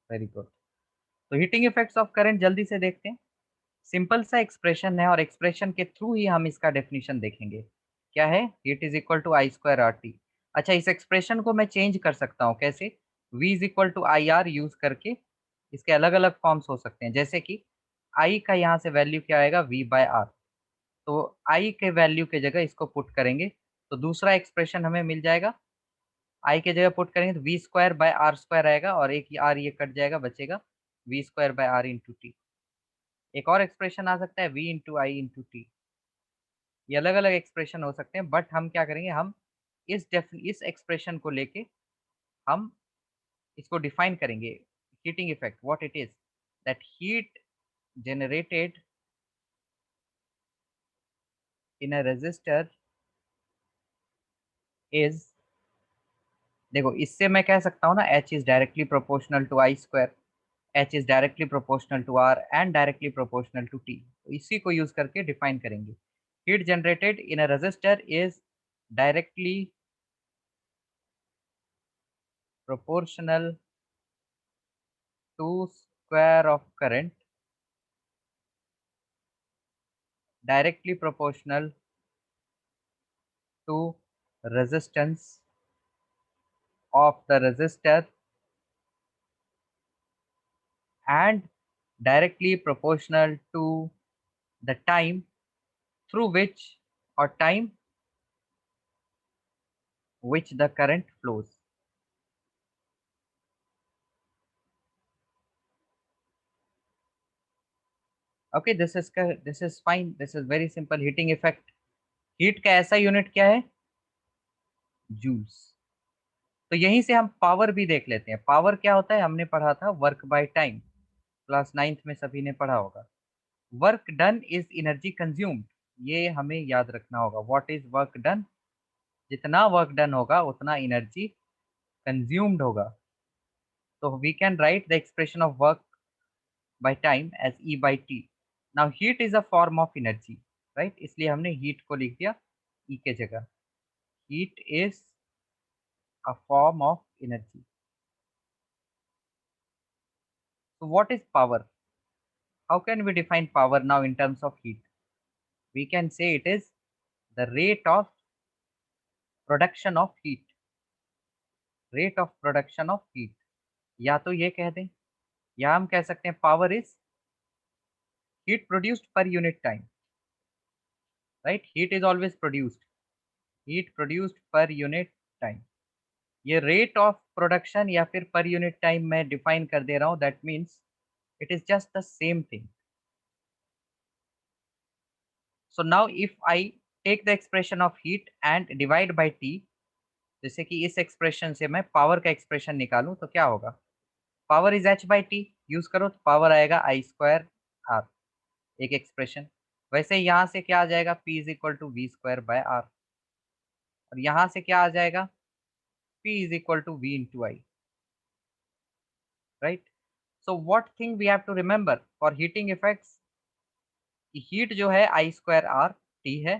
वेरी गुड। तो हीटिंग इफेक्ट्स ऑफ करंट जल्दी से देखते हैं। सिंपल सा एक्सप्रेशन है और एक्सप्रेशन के थ्रू ही हम इसका डेफिनेशन देखेंगे। क्या है, heat is equal to I square R T. अच्छा, इस एक्सप्रेशन को मैं चेंज कर सकता हूँ, कैसे, V is equal to I R use करके इसके अलग अलग फॉर्म्स हो सकते हैं। जैसे कि I का यहाँ से वैल्यू क्या आएगा, V बाय आर, तो I के वैल्यू के जगह इसको पुट करेंगे तो दूसरा एक्सप्रेशन हमें मिल जाएगा। I के जगह पुट करेंगे तो V square by R square आएगा और एक R ये कट जाएगा, बचेगा V square by R into T. एक और एक्सप्रेशन आ सकता है V into I into T. ये अलग अलग एक्सप्रेशन हो सकते हैं, बट हम क्या करेंगे, हम इस एक्सप्रेशन को लेके हम इसको डिफाइन करेंगे। Heating effect what it is, that heat generated in a resistor is, देखो इससे मैं कह सकता हूँ ना, H is directly proportional to I square, H is directly proportional to R and directly proportional to T। तो इसी को यूज करके डिफाइन करेंगे। Heat generated in a resistor is directly proportional to square of current, directly proportional to resistance of the resistor and directly proportional to the time through which or time which the current flows। Okay, this is fine, this is very simple. Heating effect, heat का ऐसा unit क्या है? Joules. तो यहीं से हम power भी देख लेते हैं. पावर क्या होता है? हमने पढ़ा था work by time, class 9th में सभी ने पढ़ा होगा. Work done is energy consumed, ये हमें याद रखना होगा. What is work done? जितना वर्क डन होगा उतना एनर्जी कंज्यूम्ड होगा. तो we can write the expression of work by time as E by T. Now heat is a form of energy, right? इसलिए हमने हीट को लिख दिया E के जगह. Heat is a form of energy. So what is power? How can we define power now in terms of heat? We can say it is the rate of production of heat. Rate of production of heat. या तो ये कह दें, या हम कह सकते हैं power is heat produced per unit time. Right? Heat is always produced. Heat produced per unit time. ये rate of production या फिर per unit time मैं define कर दे रहा हूँ. That means it is just the same thing. So now if I take the expression of heat and divide by T, जैसे कि इस एक्सप्रेशन से मैं पावर का एक्सप्रेशन निकालूं तो क्या होगा? Power is H by T, use करो तो पावर आएगा I²R, एक एक्सप्रेशन. वैसे यहाँ से क्या आ जाएगा? P is equal to V²/R. और यहाँ से क्या आ जाएगा? P is equal to V into I. Right? So what thing we have to remember for heating effects? Heat जो है I²R T है,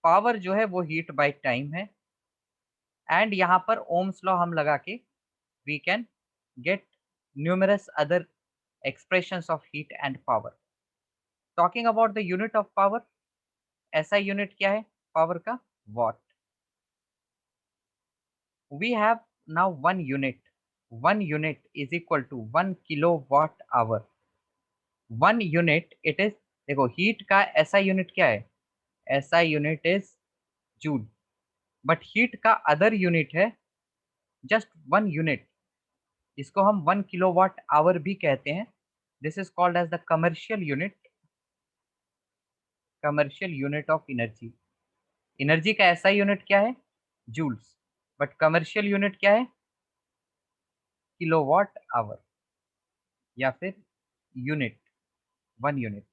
पावर जो है वो हीट बाय टाइम है, एंड यहाँ पर ओम्स लॉ हम लगा के we can get numerous other expressions of heat and power. Talking about the unit of power, SI unit क्या है power का? Watt. We have now one unit. One unit is equal to 1 kilowatt hour. One unit it is, देखो heat का SI unit क्या है? SI unit is joule. But heat का other unit है just one unit, इसको हम 1 kilowatt hour भी कहते हैं. This is called as the commercial unit of energy. Energy का ऐसा यूनिट क्या है? जूल्स. बट कमर्शियल यूनिट क्या है? किलोवाट आवर या फिर यूनिट, 1 यूनिट.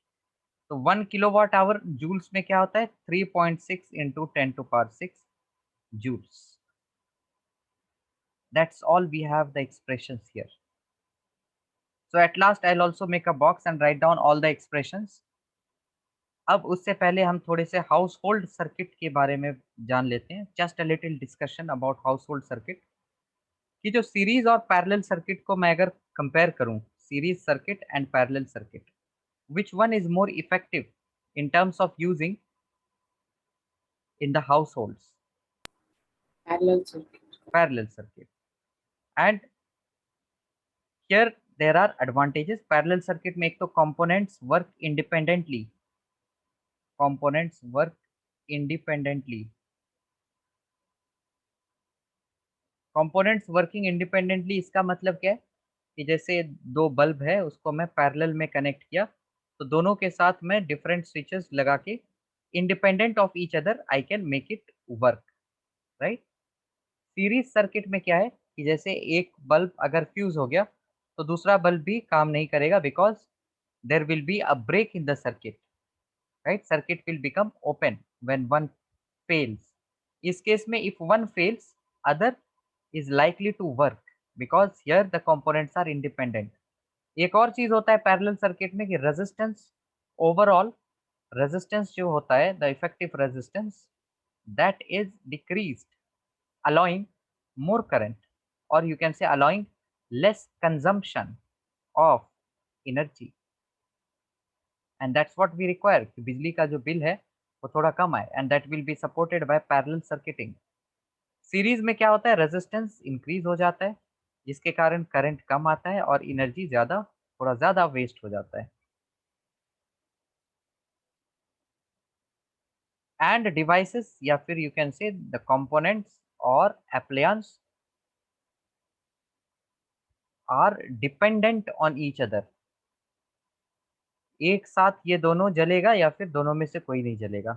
तो 1 किलोवाट आवर जूल्स में क्या होता है? 3.6 into 10⁶ joules. That's all we have the expressions here. So at last I'll also make a box and write down all the expressions. अब उससे पहले हम थोड़े से हाउस होल्ड सर्किट के बारे में जान लेते हैं. Just a little discussion about house hold circuit. कि जो सीरीज और पैरेलल सर्किट को मैं अगर कंपेयर करूं, series circuit and parallel circuit, which one is more effective in terms of using in the households? Parallel circuit. And here there are advantages. Parallel circuit में एक तो components work independently. Components working independently, इसका मतलब क्या है? कि जैसे दो बल्ब है, उसको मैं पैरेलल में कनेक्ट किया, तो दोनों के साथ मैं डिफरेंट स्विचेस लगा के independent of each other I can make it work. Right? Series circuit में क्या है कि जैसे एक बल्ब अगर फ्यूज हो गया तो दूसरा बल्ब भी काम नहीं करेगा, because there will be a break in the circuit. Right? Circuit will become open when one fails. इस केस में if one fails, other is likely to work because here the components are independent. एक और चीज होता है parallel circuit में कि resistance, overall resistance जो होता है, the effective resistance, that is decreased, allowing more current, or you can say allowing less consumption of energy. And that's what we require कि बिजली का जो बिल है वो थोड़ा कम आए, and that will be supported by parallel circuiting. Series में क्या होता है? रेजिस्टेंस इंक्रीज हो जाता है, जिसके कारण करंट कम आता है और एनर्जी थोड़ा ज्यादा वेस्ट हो जाता है. एंड डिवाइसेस या फिर you can say the components और appliance are dependent on each other. एक साथ ये दोनों जलेगा या फिर दोनों में से कोई नहीं जलेगा।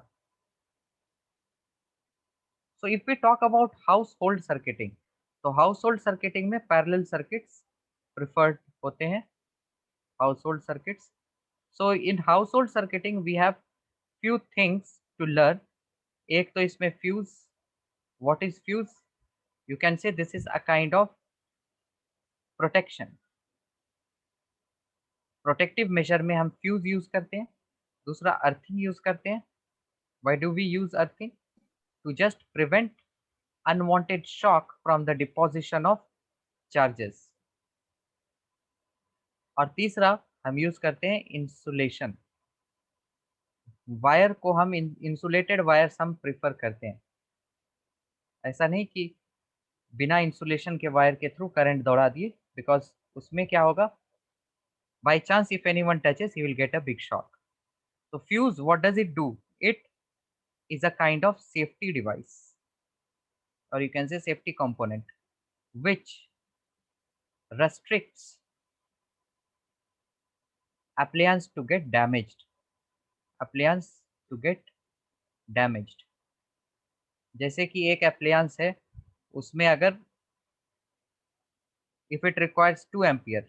So if we talk about household circuiting, तो हाउस होल्ड सर्किटिंग में पैरेलल सर्किट्स प्रिफर्ड होते हैं, household circuits. So in household circuiting we have few things to learn. एक तो इसमें fuse, what is fuse? You can say this is a kind of protection. Protective measure में हम fuse use करते हैं। दूसरा earthing use करते हैं। Why do we use earthing? To just prevent unwanted shock from the deposition of charges. और तीसरा हम यूज करते हैं इंसुलेशन। वायर को हम इंसुलेटेड वायर्स हम प्रिफर करते हैं। ऐसा नहीं कि बिना इंसुलेशन के वायर के थ्रू करंट दौड़ा दिए, बिकॉज उसमें क्या होगा, by chance if anyone touches he will get a big shock. तो fuse what does it do? It is a kind of safety device, or you can say safety component, which restricts appliance to get damaged, appliance to get damaged। जैसे कि एक appliance है, उसमें अगर if it requires 2 ampere,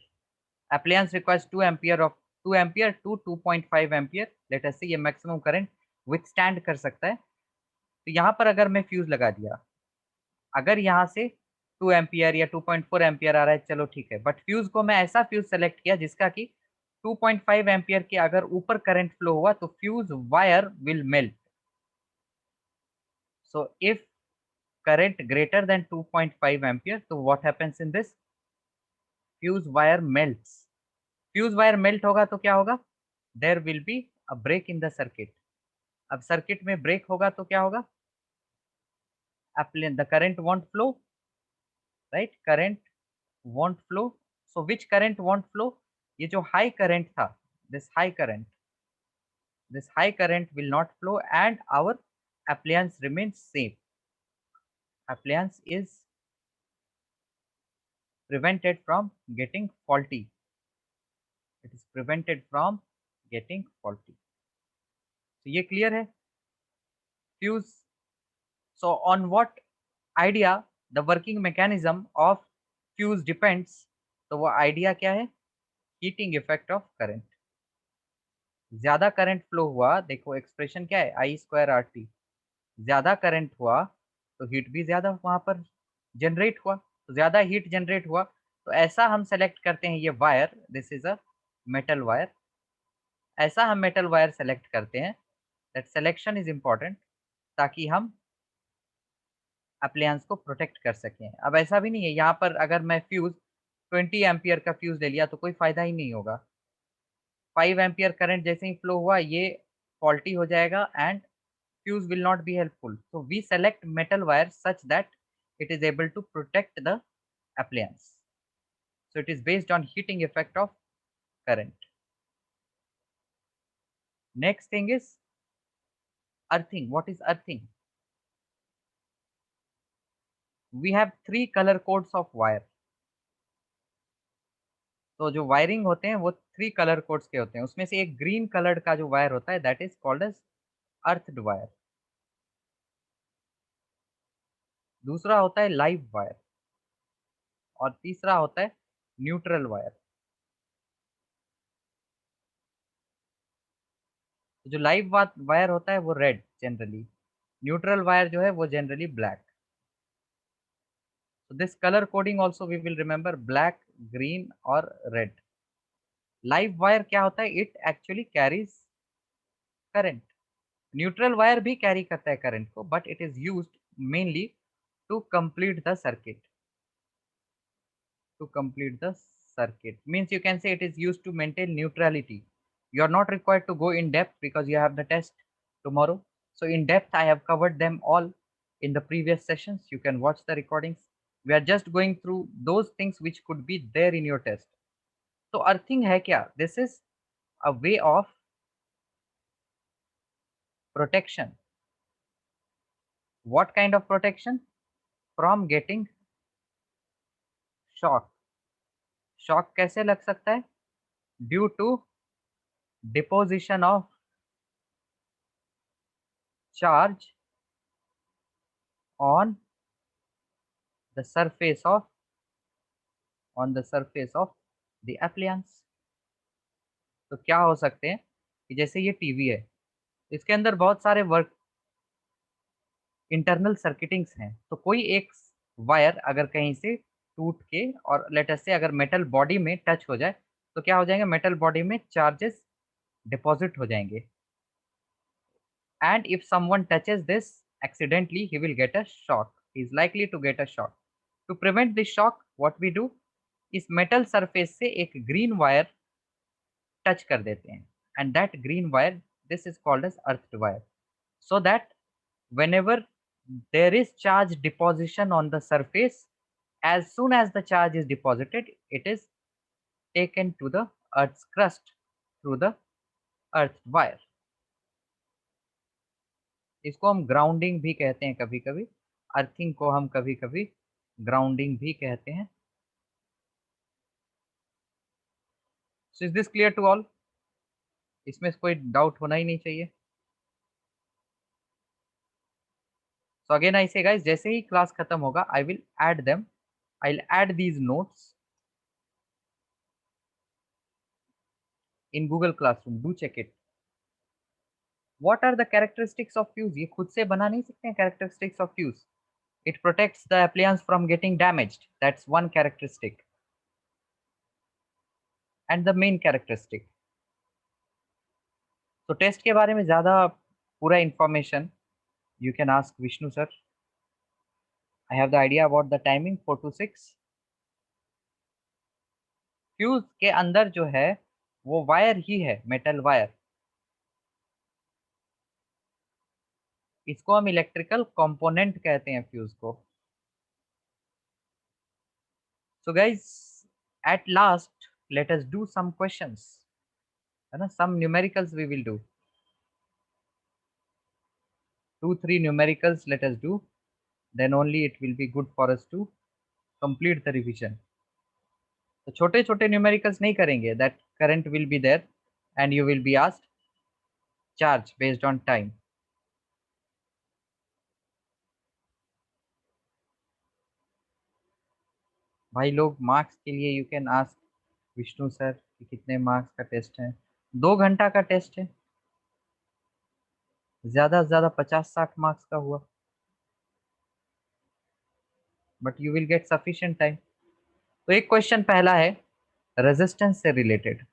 appliance requires 2 ampere of 2 ampere to 2.5 ampere, let us say ये maximum current withstand कर सकता है। तो यहाँ पर अगर मैं फ्यूज लगा दिया, अगर यहाँ से 2 एम्पियर या 2.4 एम्पियर आ रहा है, चलो ठीक है, बट फ्यूज को मैं ऐसा फ्यूज सेलेक्ट किया जिसका कि 2.5 एम्पियर के अगर ऊपर करंट फ्लो हुआ तो fuse wire will melt. So if current greater than 2.5 ampere, तो what happens in this? Fuse wire melts. Fuse wire melt होगा तो क्या होगा? There will be a break in the circuit. अब सर्किट में break होगा तो क्या होगा? the current won't flow, right? Current won't flow. So which current won't flow? ये जो high current था, this high current will not flow and our appliance remains safe. Appliance is prevented from getting faulty. It is prevented from getting faulty. So ये clear है? Fuse. So on what idea the working mechanism of fuse depends? तो वो idea क्या है? Heating effect of current. ज्यादा current flow हुआ, देखो expression क्या है, आई स्क्वायर आर टी। ज्यादा करंट हुआ तो हीट भी ज्यादा वहां पर जनरेट हुआ, तो ज्यादा हीट जनरेट हुआ। तो ऐसा हम सेलेक्ट करते हैं ये wire, this is a metal wire. ऐसा हम मेटल वायर सेलेक्ट करते हैं, दैट सिलेक्शन इज इंपॉर्टेंट, ताकि हम अप्लायंस को प्रोटेक्ट कर सकें। अब ऐसा भी नहीं है, यहाँ पर अगर मैं फ्यूज 20 एम्पियर का फ्यूज ले लिया तो कोई फायदा ही नहीं होगा। 5 एम्पियर करंट जैसे ही फ्लो हुआ ये फॉल्टी हो जाएगा and fuse will not be helpful. So we select metal wire such that it is able to protect the appliance. So it is based on heating effect of current. Next thing is earthing. What is earthing? We have 3 color codes of wire. तो जो wiring होते हैं वो 3 colour codes के होते हैं। उसमें से एक ग्रीन कलर्ड का जो वायर होता है that is called as earthed wire. दूसरा होता है लाइव वायर और तीसरा होता है न्यूट्रल वायर। जो लाइव वायर होता है वो रेड जनरली, न्यूट्रल वायर जो है वो generally black. So this color coding also we will remember, black, green और red. Live wire क्या होता है? It actually carries current. Neutral wire भी carry करता है current को, but it is used mainly to complete the circuit. To complete the circuit means you can say it is used to maintain neutrality. You are not required to go in depth because you have the test tomorrow. So in depth I have covered them all in the previous sessions. You can watch the recordings. We are just going through those things which could be there in your test. तो earthing है क्या? This is a way of protection. What kind of protection? From getting shock. Shock कैसे लग सकता है? Due to deposition of charge on the surface of the appliance। तो क्या हो सकते हैं कि जैसे ये टीवी है, इसके अंदर बहुत सारे वर्क इंटरनल सर्किटिंग्स हैं, तो कोई एक वायर अगर कहीं से टूट के और लेट अस से अगर मेटल बॉडी में टच हो जाए तो क्या हो जाएगा, मेटल बॉडी में चार्जेस डिपॉजिट हो जाएंगे। And if someone touches this accidentally he will get a shock, he is likely to get a shock। to prevent this shock what we do, इस मेटल सरफेस से एक green wire touch कर देते हैं, and that green wire, this is called as earth wire, so that whenever there is charge deposition on the surface, as soon as the charge is deposited it is taken to the earth's crust through the earth wire। इसको हम grounding भी कहते हैं कभी कभी, earthing को हम कभी कभी ग्राउंडिंग भी कहते हैं। So is this clear to all? इसमें कोई डाउट होना ही नहीं चाहिए। सो अगेन आई से गाइस, जैसे ही क्लास खत्म होगा आई will add them, I will add these notes in Google Classroom, do check it। What are the characteristics of fuse? ये खुद से बना नहीं सकते हैं characteristics of fuse। It protects the appliance from getting damaged, that's one characteristic। And the main characteristic, तो test के बारे में ज़्यादा पूरा information you can ask Vishnu sir। I have the idea about the timing 4 to 6। Fuse के अंदर जो है वो वायर ही है, मेटल वायर, इसको हम इलेक्ट्रिकल कंपोनेंट कहते हैं फ्यूज को। So guys at last let us do some questions, है ना, some numericals we will do, 2-3 numericals let us do, then only it will be good for us to complete the revision। तो छोटे छोटे numericals नहीं करेंगे, that current will be there and you will be asked charge based on time। भाई लोग marks के लिए you can ask Vishnu sir कि कितने मार्क्स का टेस्ट है। 2 घंटा का टेस्ट है, ज्यादा से ज्यादा 50-60 मार्क्स का हुआ, but you will gate sufficient time. तो एक क्वेश्चन पहला है रेजिस्टेंस से रिलेटेड।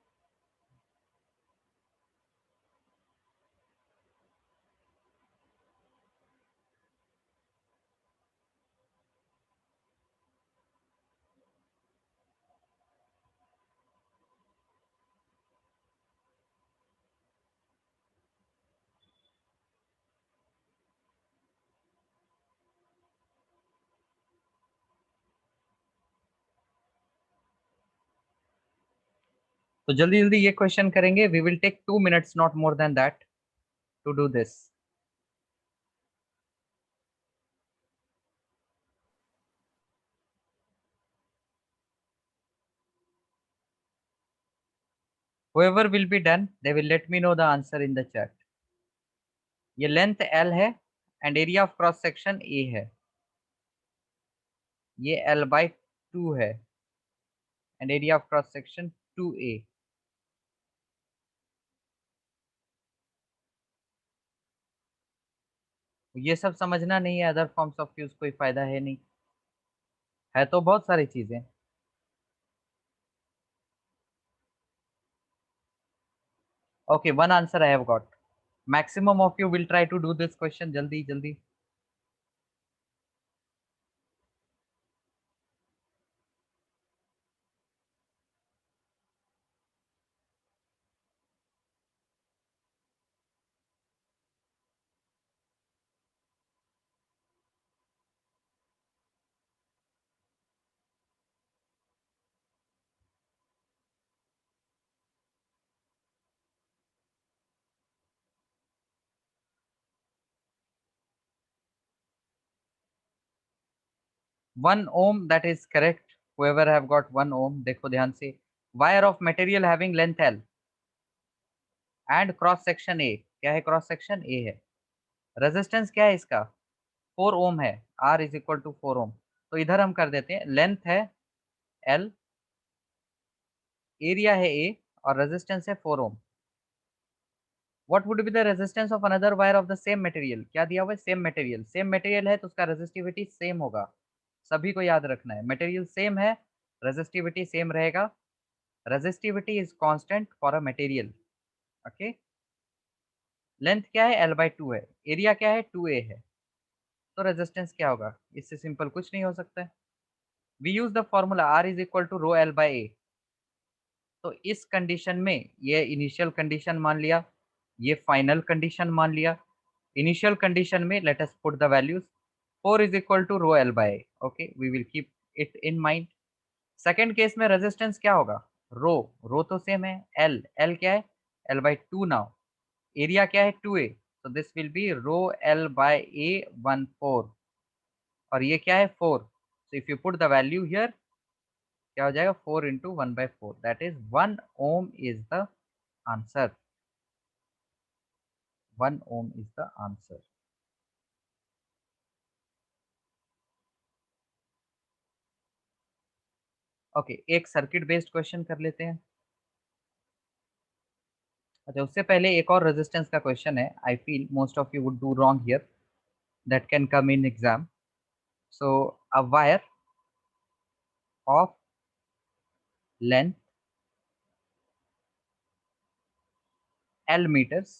तो जल्दी जल्दी ये क्वेश्चन करेंगे, we will take 2 minutes not more than that to do this. whoever will be done they will let me know the answer in the chat। ये लेंथ L है and area of cross section A है, ये L/2 है and area of cross section 2A। ये सब समझना नहीं है, अदर फॉर्म्स ऑफ फ्यूज कोई फायदा है नहीं, है तो बहुत सारी चीजें। Okay, one answer I have got. Maximum of you will try to do this question जल्दी जल्दी। One ohm, that is correct. whoever have got 1 ohm, देखो ध्यान से, wire of material having length L, and cross section A, क्या है cross section ए है। Resistance क्या है इसका 4 ओम है, R इज इक्वल टू 4 ओम। तो इधर हम कर देते हैं, लेंथ है L, एरिया है A और रेजिस्टेंस है 4 ओम। What would be the resistance of another wire of the same material? क्या दिया हुआ है सेम मटेरियल, सेम मटेरियल है तो उसका रेजिस्टिविटी सेम होगा, सभी को याद रखना है। मटेरियल सेम है, रेजिस्टिविटी सेम रहेगा। Resistivity is constant for a material. Okay, length क्या है L/2 है, एरिया क्या है 2A है, तो रेजिस्टेंस क्या होगा, इससे सिंपल कुछ नहीं हो सकता है। We use the formula R is equal to rho L/A। तो इस कंडीशन में ये इनिशियल कंडीशन मान लिया, ये फाइनल कंडीशन मान लिया। इनिशियल कंडीशन में let us put the values, 4 is equal to rho L/A। Okay, we will keep it in mind. Second case में रेजिस्टेंस क्या होगा, रो तो सेम है, L क्या है L/2 नाउ, एरिया क्या है 2A, so this will be rho L/A 1/4 और ये क्या है 4, so if you put the value here क्या हो जाएगा 4 into 1/4, that is 1 ohm is the answer, 1 ohm is the answer। Okay, एक सर्किट बेस्ड क्वेश्चन कर लेते हैं। अच्छा, उससे पहले एक और रेजिस्टेंस का क्वेश्चन है, I feel most of you would do wrong here, that can come in exam. So a wire of length L meters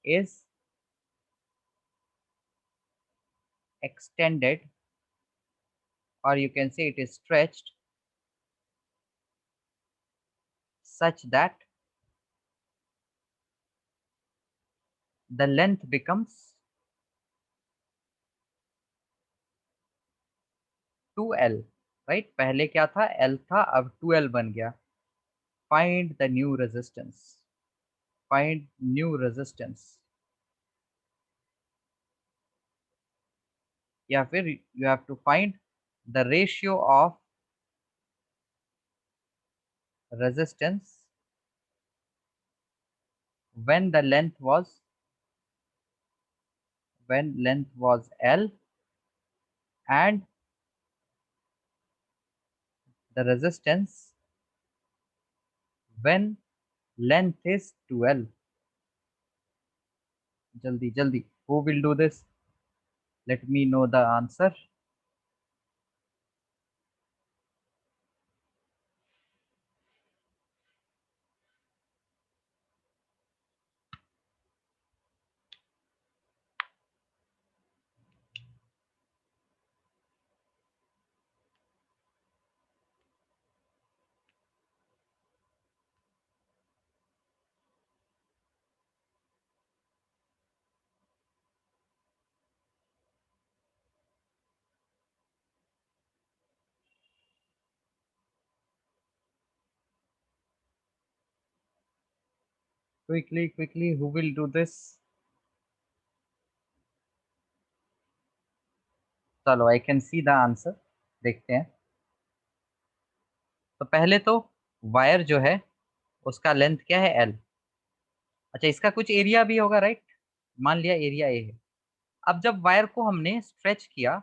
is extended, or you can say it is stretched such that the length becomes 2L, right? पहले क्या था L था, अब 2L बन गया। Find the new resistance, find new resistance, या फिर you have to find the ratio of resistance when the length was L and the resistance when length is 2L। जल्दी जल्दी, who will do this? Let me know the answer। quickly, who will do this? चलो, I can see the answer, देखते हैं। तो पहले तो wire जो है उसका लेंथ क्या है L। अच्छा, इसका कुछ एरिया भी होगा, राइट? मान लिया एरिया A है। अब जब वायर को हमने स्ट्रेच किया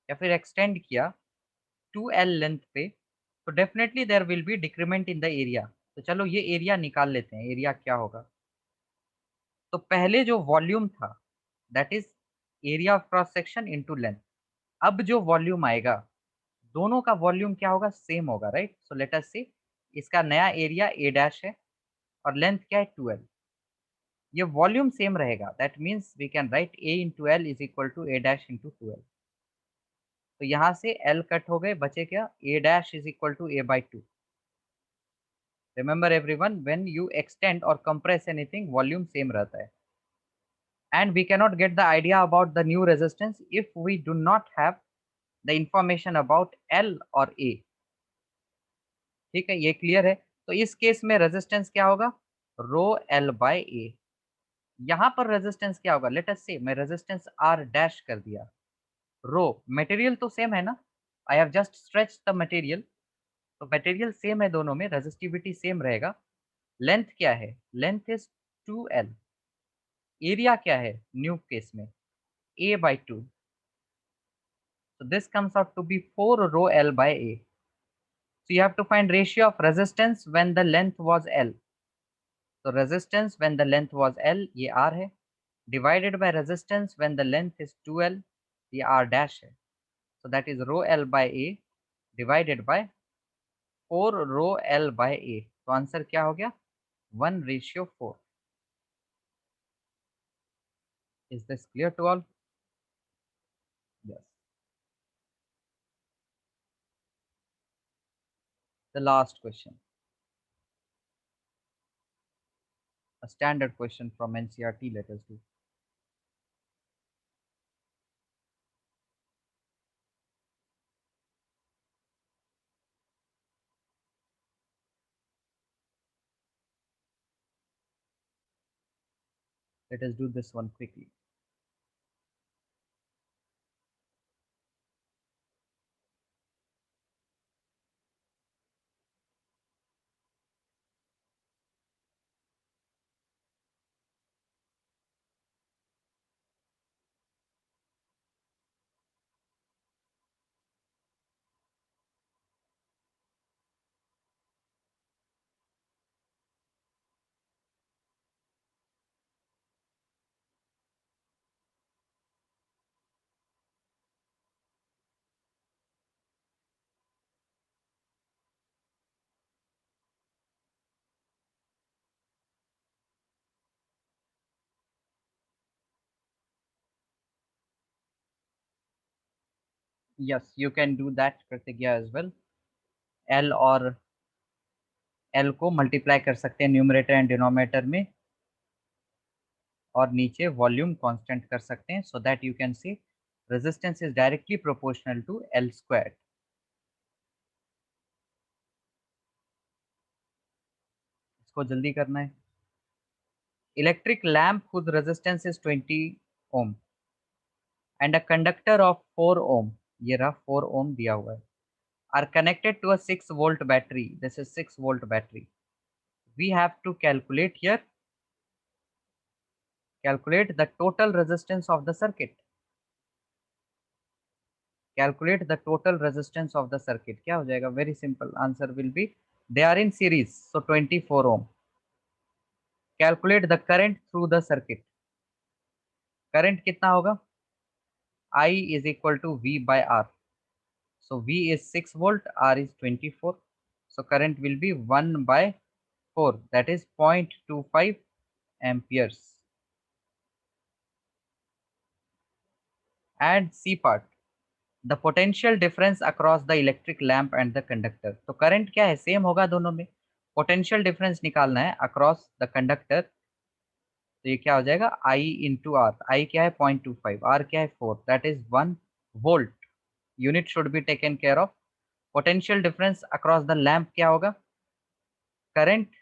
या फिर एक्सटेंड किया 2L लेंथ पे, तो definitely there will be decrement in the area. तो चलो ये एरिया निकाल लेते हैं, एरिया क्या होगा। तो पहले जो वॉल्यूम था that is area of cross section into length. अब जो वॉल्यूम आएगा दोनों का वॉल्यूम क्या होगा, सेम होगा, राइट? सो लेट अस सी, इसका नया एरिया A' है और लेंथ क्या है 2L, ये वॉल्यूम सेम रहेगा, that means we can write A into L is equal to A' into 2L। तो यहाँ से L कट हो गए, बचे क्या A' is equal to A/2। Remember everyone, when you extend और कंप्रेस एनीथिंग वॉल्यूम सेम रहता है। And we cannot get the idea about the new resistance if we do not have the information about L और A। ठीक है, ये clear है। तो इस केस में रेजिस्टेंस क्या होगा, रो L/A। यहाँ पर रेजिस्टेंस क्या होगा, लेट अस से मैं रेजिस्टेंस R' कर दिया। रो मटेरियल तो सेम है ना, I have just stretch the material, तो मटेरियल सेम है दोनों में, रेजिस्टिविटी सेम रहेगा। लेंथ क्या है? Length is 2L। एरिया क्या है न्यू केस में? A/2। So this comes out to be 4 rho L by A. So you have to find ratio of resistance when the length was L. So resistance when the length was L, ये R है, divided by resistance when the length is 2L, ये R dash है. So that is rho L by A divided by 4 rho L by A. तो answer क्या हो गया? 1:4. Is this clear to all? Yes. The last question. A standard question from NCERT, let us do. Let us do this one quickly. Yes, you can do that, Pratigya, as well. L और L को multiply कर सकते हैं numerator and denominator में, और नीचे volume constant कर सकते हैं, so that you can see resistance is directly proportional to L square. इसको जल्दी करना है. इलेक्ट्रिक लैम्प खुद resistance is 20 ohm and a conductor of 4 ohm, ये रहा 4 ओम दिया हुआ है, are connected to a 6 volt battery. This is 6 volt battery. We have to calculate here, calculate the total resistance of the circuit. Calculate the total resistance of the circuit. क्या हो जाएगा? Very simple. Answer will be, they are in series, so 24 ohm. Calculate the current through the circuit. Current कितना होगा? I is equal to V by R. So V is 6 volt, R is 24. So current will be 1 by 4, that is 0.25 amperes. And C part, the potential difference across the electric lamp and the conductor. तो current क्या है? Same होगा दोनों में. Potential difference निकालना है across the conductor. तो ये क्या हो जाएगा? I into are. आई क्या है? 0.25. आर क्या है? 4. That is 1 volt. Unit should be taken care of. Potential difference across the lamp क्या होगा? Current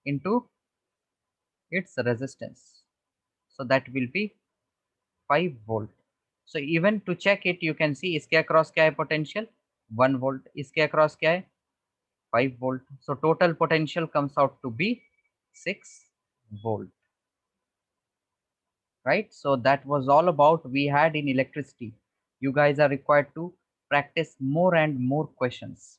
into its resistance. So that will B 5 volt. So even to check it, you can see इसके across क्या है potential? 1 volt. इसके across क्या है? 5 volt. So total potential comes out to be 6 volt. Right? So that was all about we had in electricity. You guys are required to practice more and more questions.